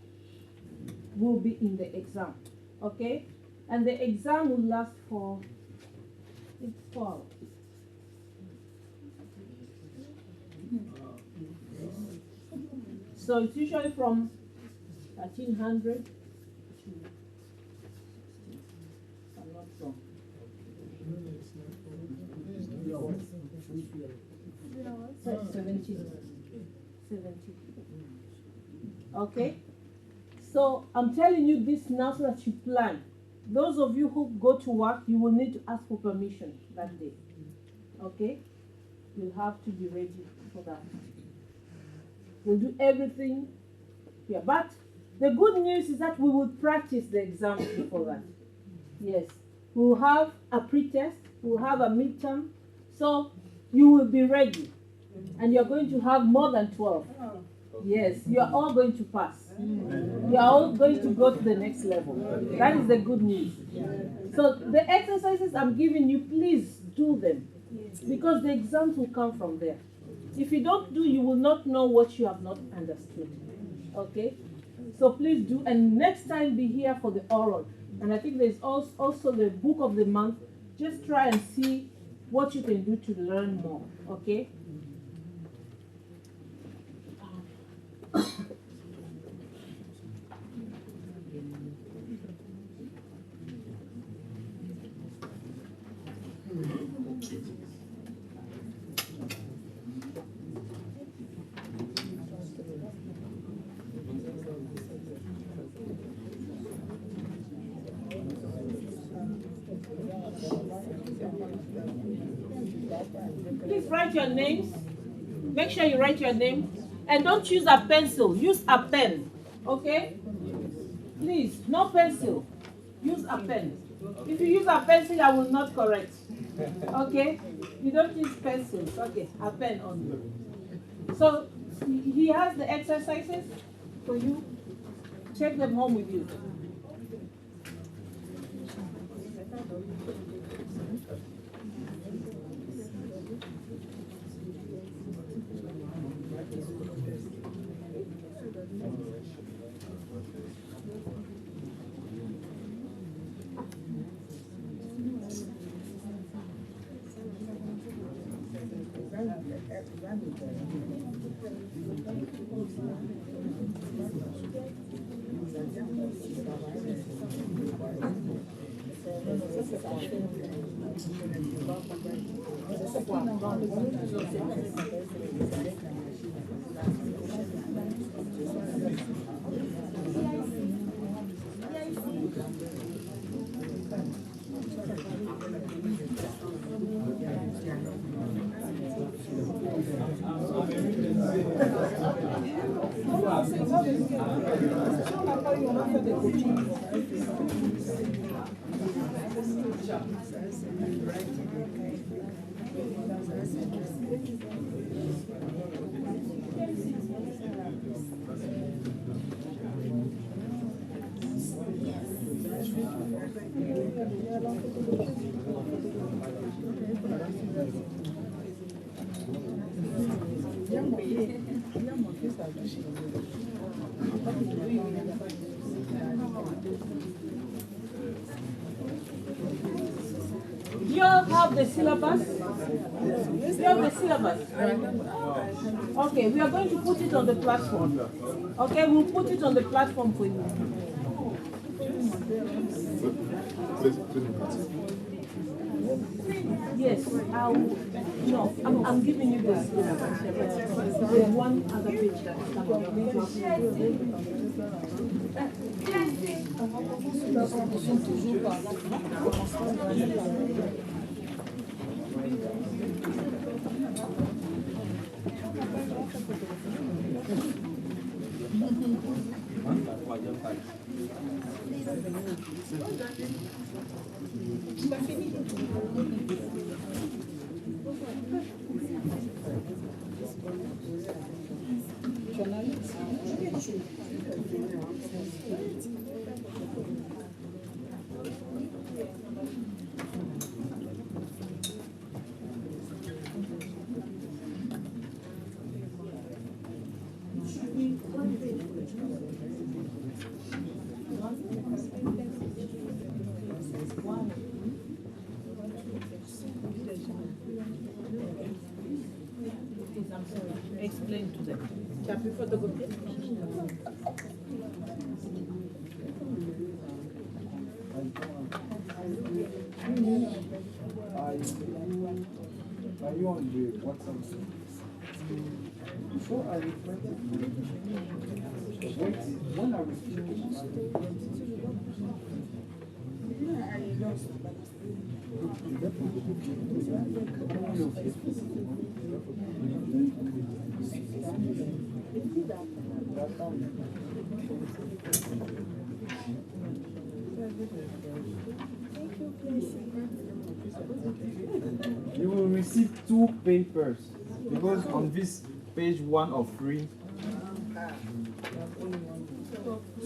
Speaker 1: will be in the exam. Okay? And the exam will last for 4 hours. So it's usually from 1300 to
Speaker 5: So,
Speaker 1: So 70. Okay? So I'm telling you this now so that you plan. Those of you who go to work, you will need to ask for permission that day. Okay? You'll have to be ready for that. We'll do everything here. But the good news is that we will practice the exams before that. Yes. We'll have a pre-test, we'll have a midterm. So you will be ready. And you're going to have more than 12. Yes, you are all going to pass. You are all going to go to the next level. That is the good news. So the exercises I'm giving you, please do them. Because the exams will come from there. If you don't do, you will not know what you have not understood. Okay? So please do. And next time be here for the oral. And I think there's also the book of the month. Just try and see what you can do to learn more. Okay? Please write your names. Make sure you write your name. And don't use a pencil. Use a pen. Okay? Please, no pencil. Use a pen. If you use a pencil, I will not correct. Okay? You don't use pencils. Okay, a pen only. So, he has the exercises for you. Take them home with you. Do you all have the syllabus? Do you have the syllabus? Okay, we are going to put it on the platform. Okay, we'll put it on the platform for you. Yes, no, I'm giving you this. There's one other page that is explain to them. Tu as pu photocopier?
Speaker 7: Are you on the WhatsApp? So I reflect when I reflect. You will receive 2 papers because on this page 1 of 3,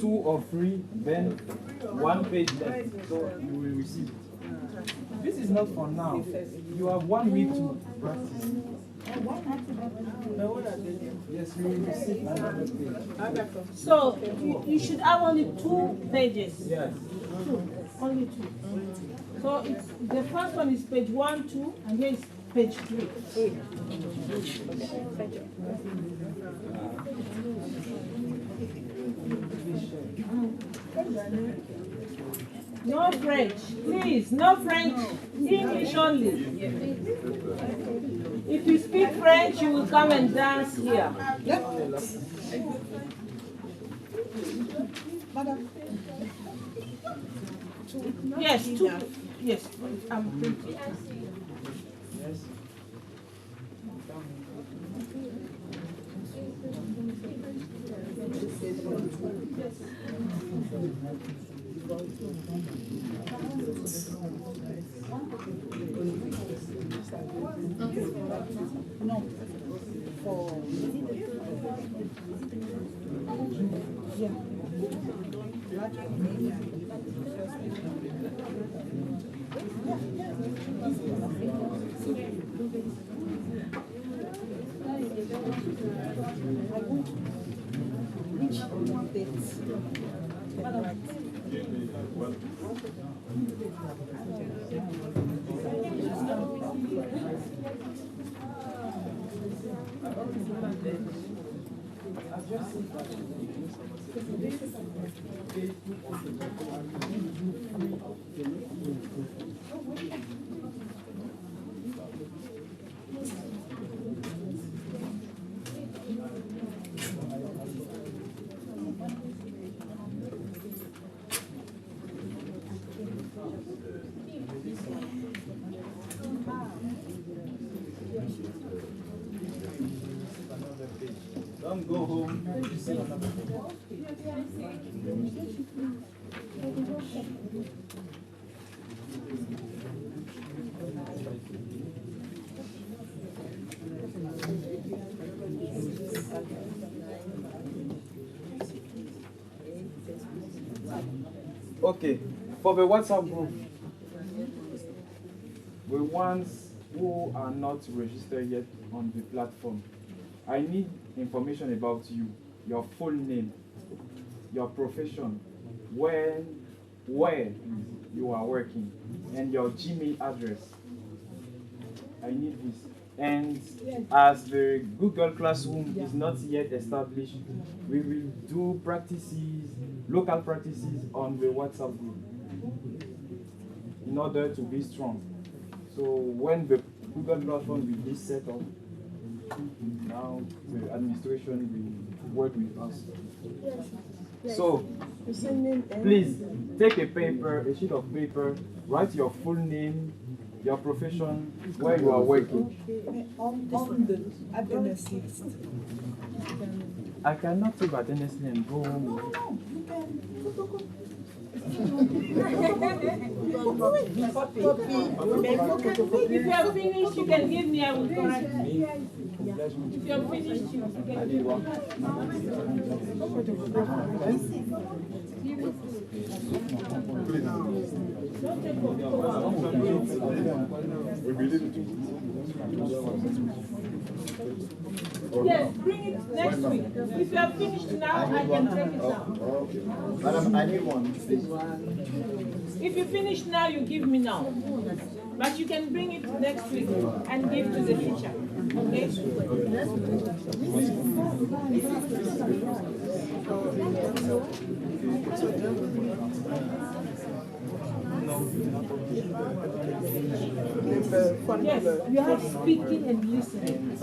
Speaker 7: 2 of 3, then 1 page left. So you will receive it. This is not for now. You have 1 week to practice. Yes, you will receive another page.
Speaker 1: So you should have only 2 pages.
Speaker 7: Yes.
Speaker 1: Only 2. So it's, the first one is page 1, 2, and here is page 3. No French, please, no French, English only. If you speak French, you will come and dance here. Yes, 2. Yes, I'm printing.
Speaker 7: Yes.
Speaker 5: No. For yeah.
Speaker 7: Don't go home. You see another page. Okay, for the WhatsApp group, the ones who are not registered yet on the platform, I need information about you, your full name, your profession, where you are working, and your Gmail address. I need this. And as the Google Classroom is not yet established, we will do practices, local practices on the WhatsApp group in order to be strong. So when the Google Platform will be set up, now the administration will work with us. So please take a paper, a sheet of paper, write your full name, your profession, where you are working.
Speaker 5: On the attendance list.
Speaker 7: I cannot take attendance and go home.
Speaker 1: If you are finished, you can give me, I will correct you. If you are finished, you can give me. Yes, bring it next week. If you are finished now, I can take it down.
Speaker 6: Okay. Madam, I need one, please.
Speaker 1: If you finish now, you give me now. But you can bring it next week and give to the teacher. Okay?
Speaker 7: No.
Speaker 1: Yes, you have speaking and listening.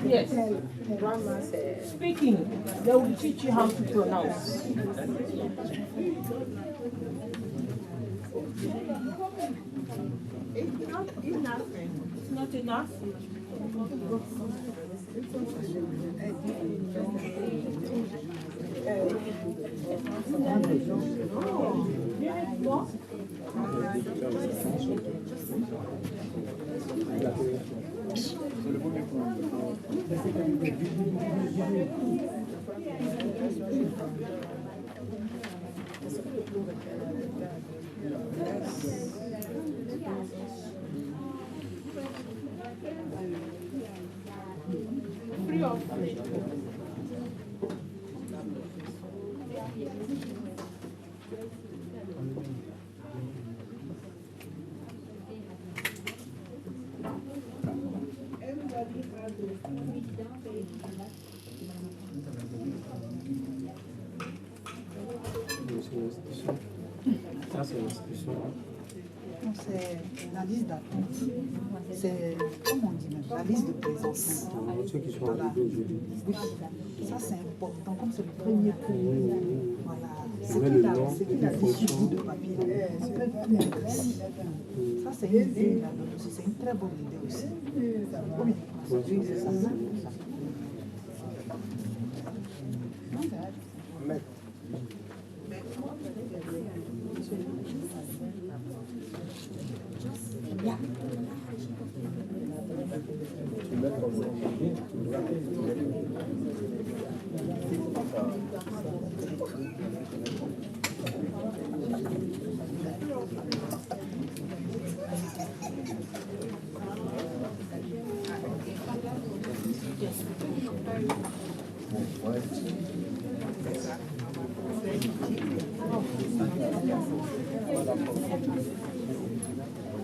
Speaker 1: Yes. Yes. Speaking, they will teach you how to pronounce.
Speaker 5: It's not enough.
Speaker 1: It's not enough. Free of
Speaker 8: Ça, c'est l'institution.
Speaker 5: C'est la liste d'attente. C'est, comment on dit même, la liste de présence.
Speaker 8: Ceux qui sont
Speaker 5: Voilà.
Speaker 8: arrivés aujourd'hui.
Speaker 5: Oui, ça c'est important, comme c'est le premier cours. Voilà. C'est
Speaker 8: Mais
Speaker 5: qui
Speaker 8: le
Speaker 5: la
Speaker 8: nom,
Speaker 5: c'est qui la
Speaker 8: les
Speaker 5: liste
Speaker 8: fonctions.
Speaker 5: de papier. Après, tout est précis. Ça c'est une idée là-dedans aussi, c'est une très bonne idée aussi. Oui, c'est ça.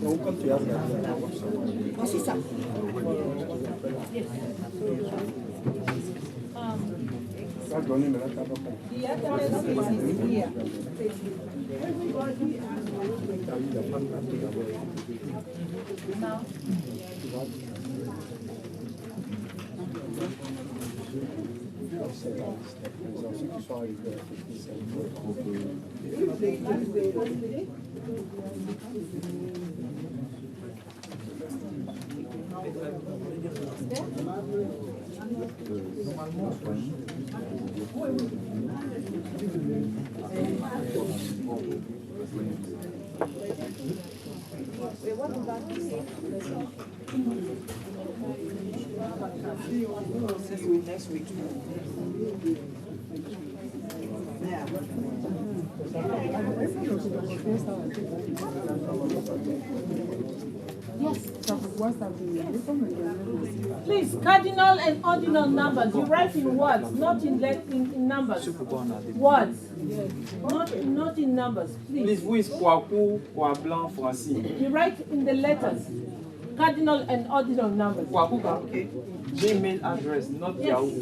Speaker 5: Oh, c'est ça.
Speaker 8: Ça donne maintenant ta papa.
Speaker 5: The other is here.
Speaker 8: Ceux qui sont arrivés.
Speaker 5: Next week. Yeah.
Speaker 1: Please, cardinal and ordinal numbers. You write in words, not in numbers. Words. Not in numbers.
Speaker 7: Please,
Speaker 1: Please.
Speaker 7: who is Kwaku, Kwa Blanc, Francine?
Speaker 1: You write in the letters. Cardinal and ordinal numbers.
Speaker 7: Kwaku, Gmail address, not
Speaker 1: Yes.
Speaker 7: Yahoo.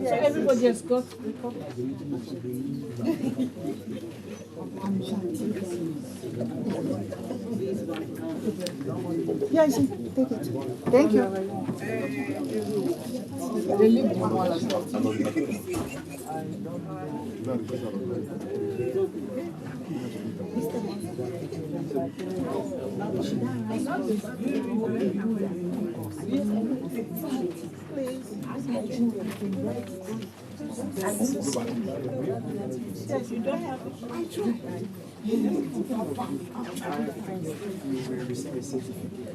Speaker 1: So everybody has got the copy.
Speaker 5: Yeah, I see. Take it. Thank you. Relieve the wall as well. Yes, you don't have it. I try.
Speaker 7: You will receive a certificate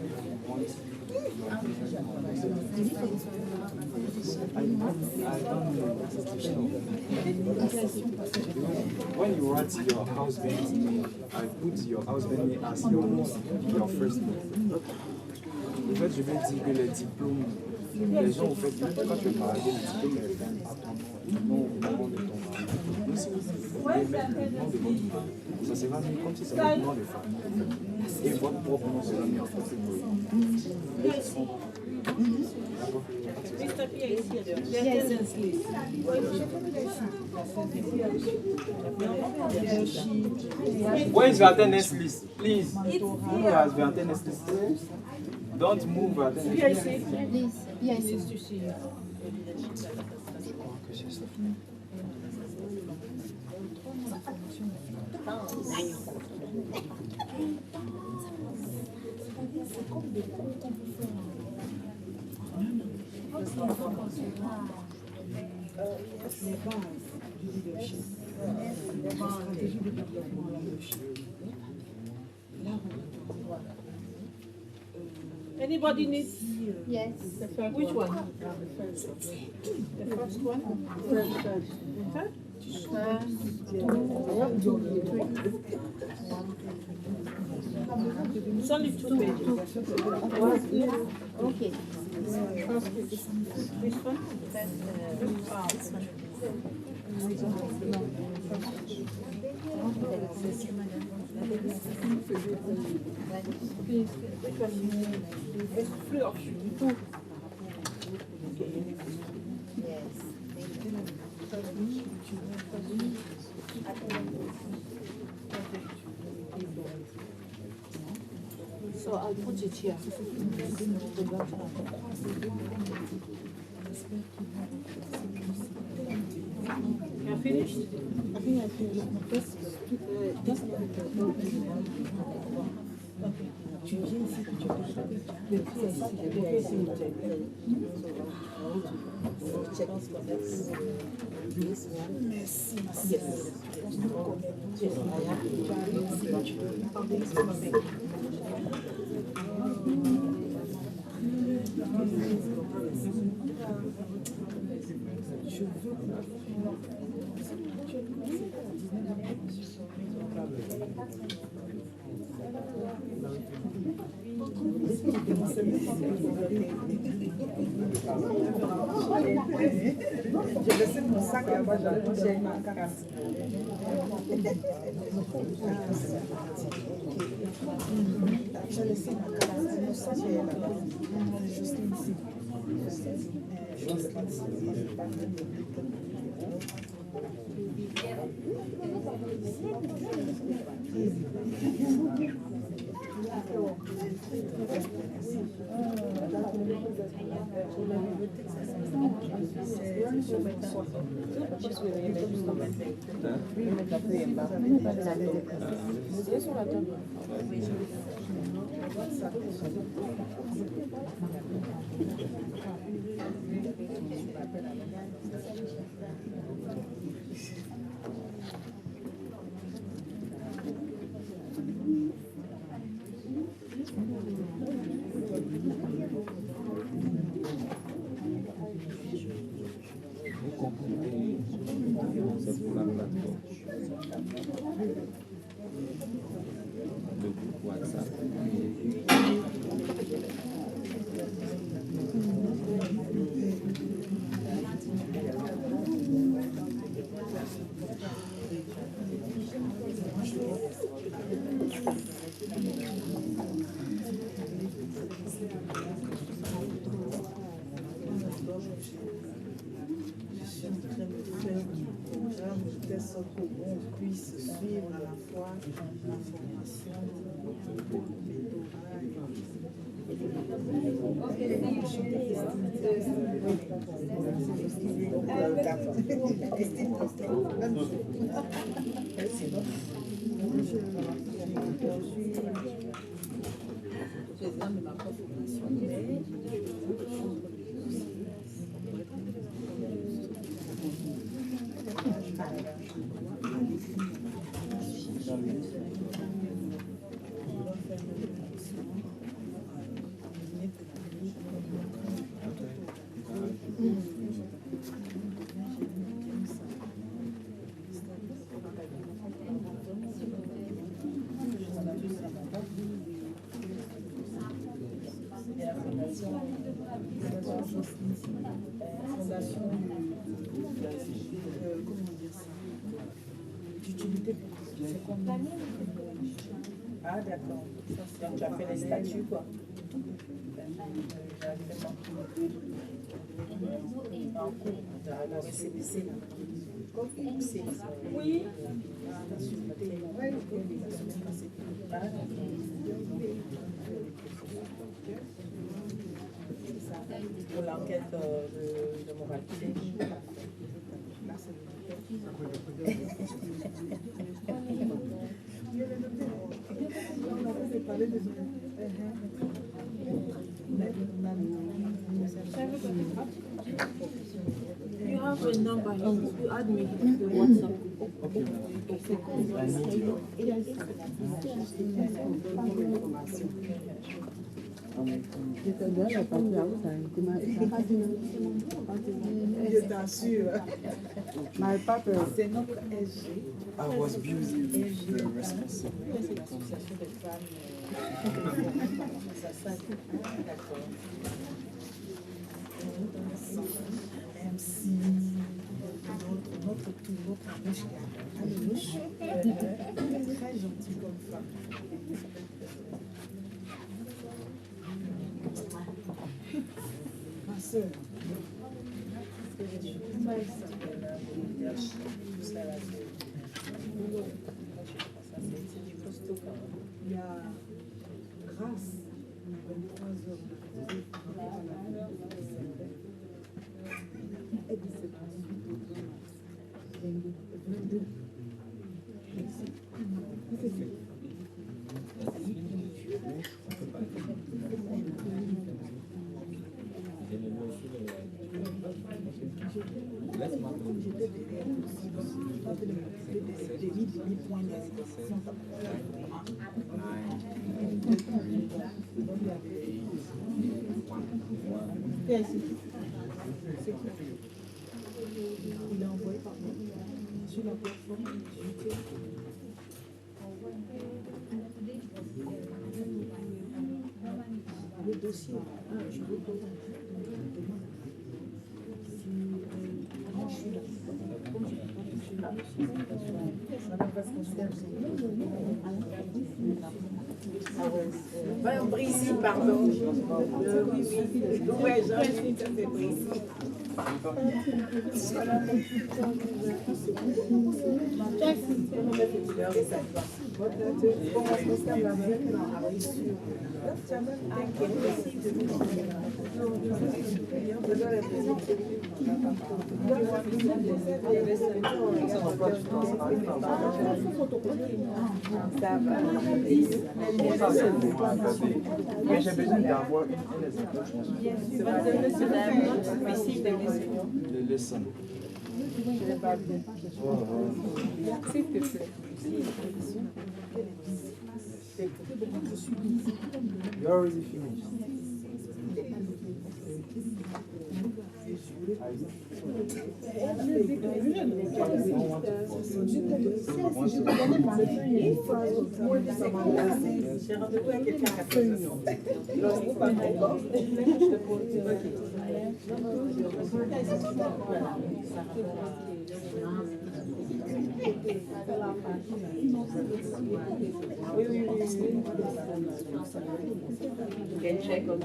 Speaker 7: once you are when you write your husband's name, I put your husband's name as your first name. En fait, je vais dire que les diplômes, les gens, en fait, quand tu es marié, le diplôme est fait à ton nom, au nom de ton mari. Donc, si vous voulez mettre le nom de votre mari, ça sera mis comme si c'était le nom de famille. Et votre propre nom sera mis en fait.
Speaker 1: Mr. Pierre is here. The
Speaker 5: Yes.
Speaker 1: attendance list.
Speaker 7: Where is your attendance list? Please. Who has your attendance list? Don't move your attendance
Speaker 1: Pierre
Speaker 7: list.
Speaker 1: is here.
Speaker 5: Please, yes.
Speaker 1: Needs to see you. Anybody needs
Speaker 5: Yes.
Speaker 1: which one?
Speaker 5: The first one.
Speaker 1: Third? It's only 2 pages.
Speaker 5: Okay.
Speaker 1: This one? Please, which one? It's free of you. So I'll put it here. You're finished?
Speaker 5: I think I finished.
Speaker 9: J'ai laissé mon sac là-bas, j'ai ma carte. J'ai laissé ma carte, mon sac est là-bas. Juste ici.
Speaker 10: C'est pour la plateforme. Le groupe WhatsApp.
Speaker 9: Pour qu'on puisse suivre à la fois l'information, d'utilité publique. Ah d'accord. Donc tu as fait les statuts quoi.
Speaker 1: Oui.
Speaker 5: Pour l'enquête de moralité.
Speaker 1: You have a number. You add me to WhatsApp.
Speaker 5: Je t'assure. C'est notre SG.
Speaker 7: I was busy with the responsibility.
Speaker 5: C'est l'association des femmes. D'accord. MC, notre Anouche, très gentille comme femme. Ma soeur, il y a grâce 23 heures. Il a envoyé par sur la plateforme. Le dossier, je veux pas. Brésil, pardon. Oui, oui. Ouais, j'ai ça fait Brésil.
Speaker 7: Mais j'ai besoin d'avoir une lesson.
Speaker 5: S'il te plaît.
Speaker 7: You already finished.
Speaker 5: Oui, oui, oui. Can check on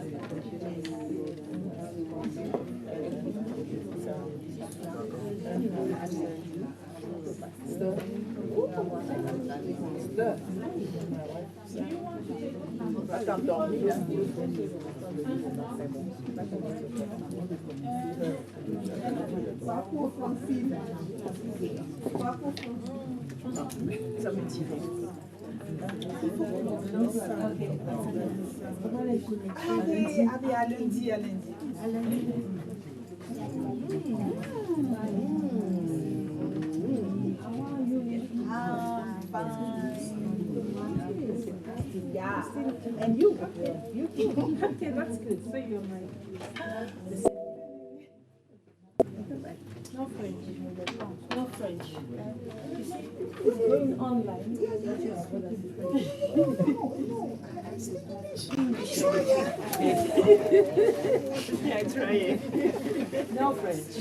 Speaker 5: ça me tire. Allez, à lundi, à lundi. Yeah, and you okay, that's good. So you're my
Speaker 1: No French. No French. You see, it's going online.
Speaker 5: Yeah, try it.
Speaker 1: No French.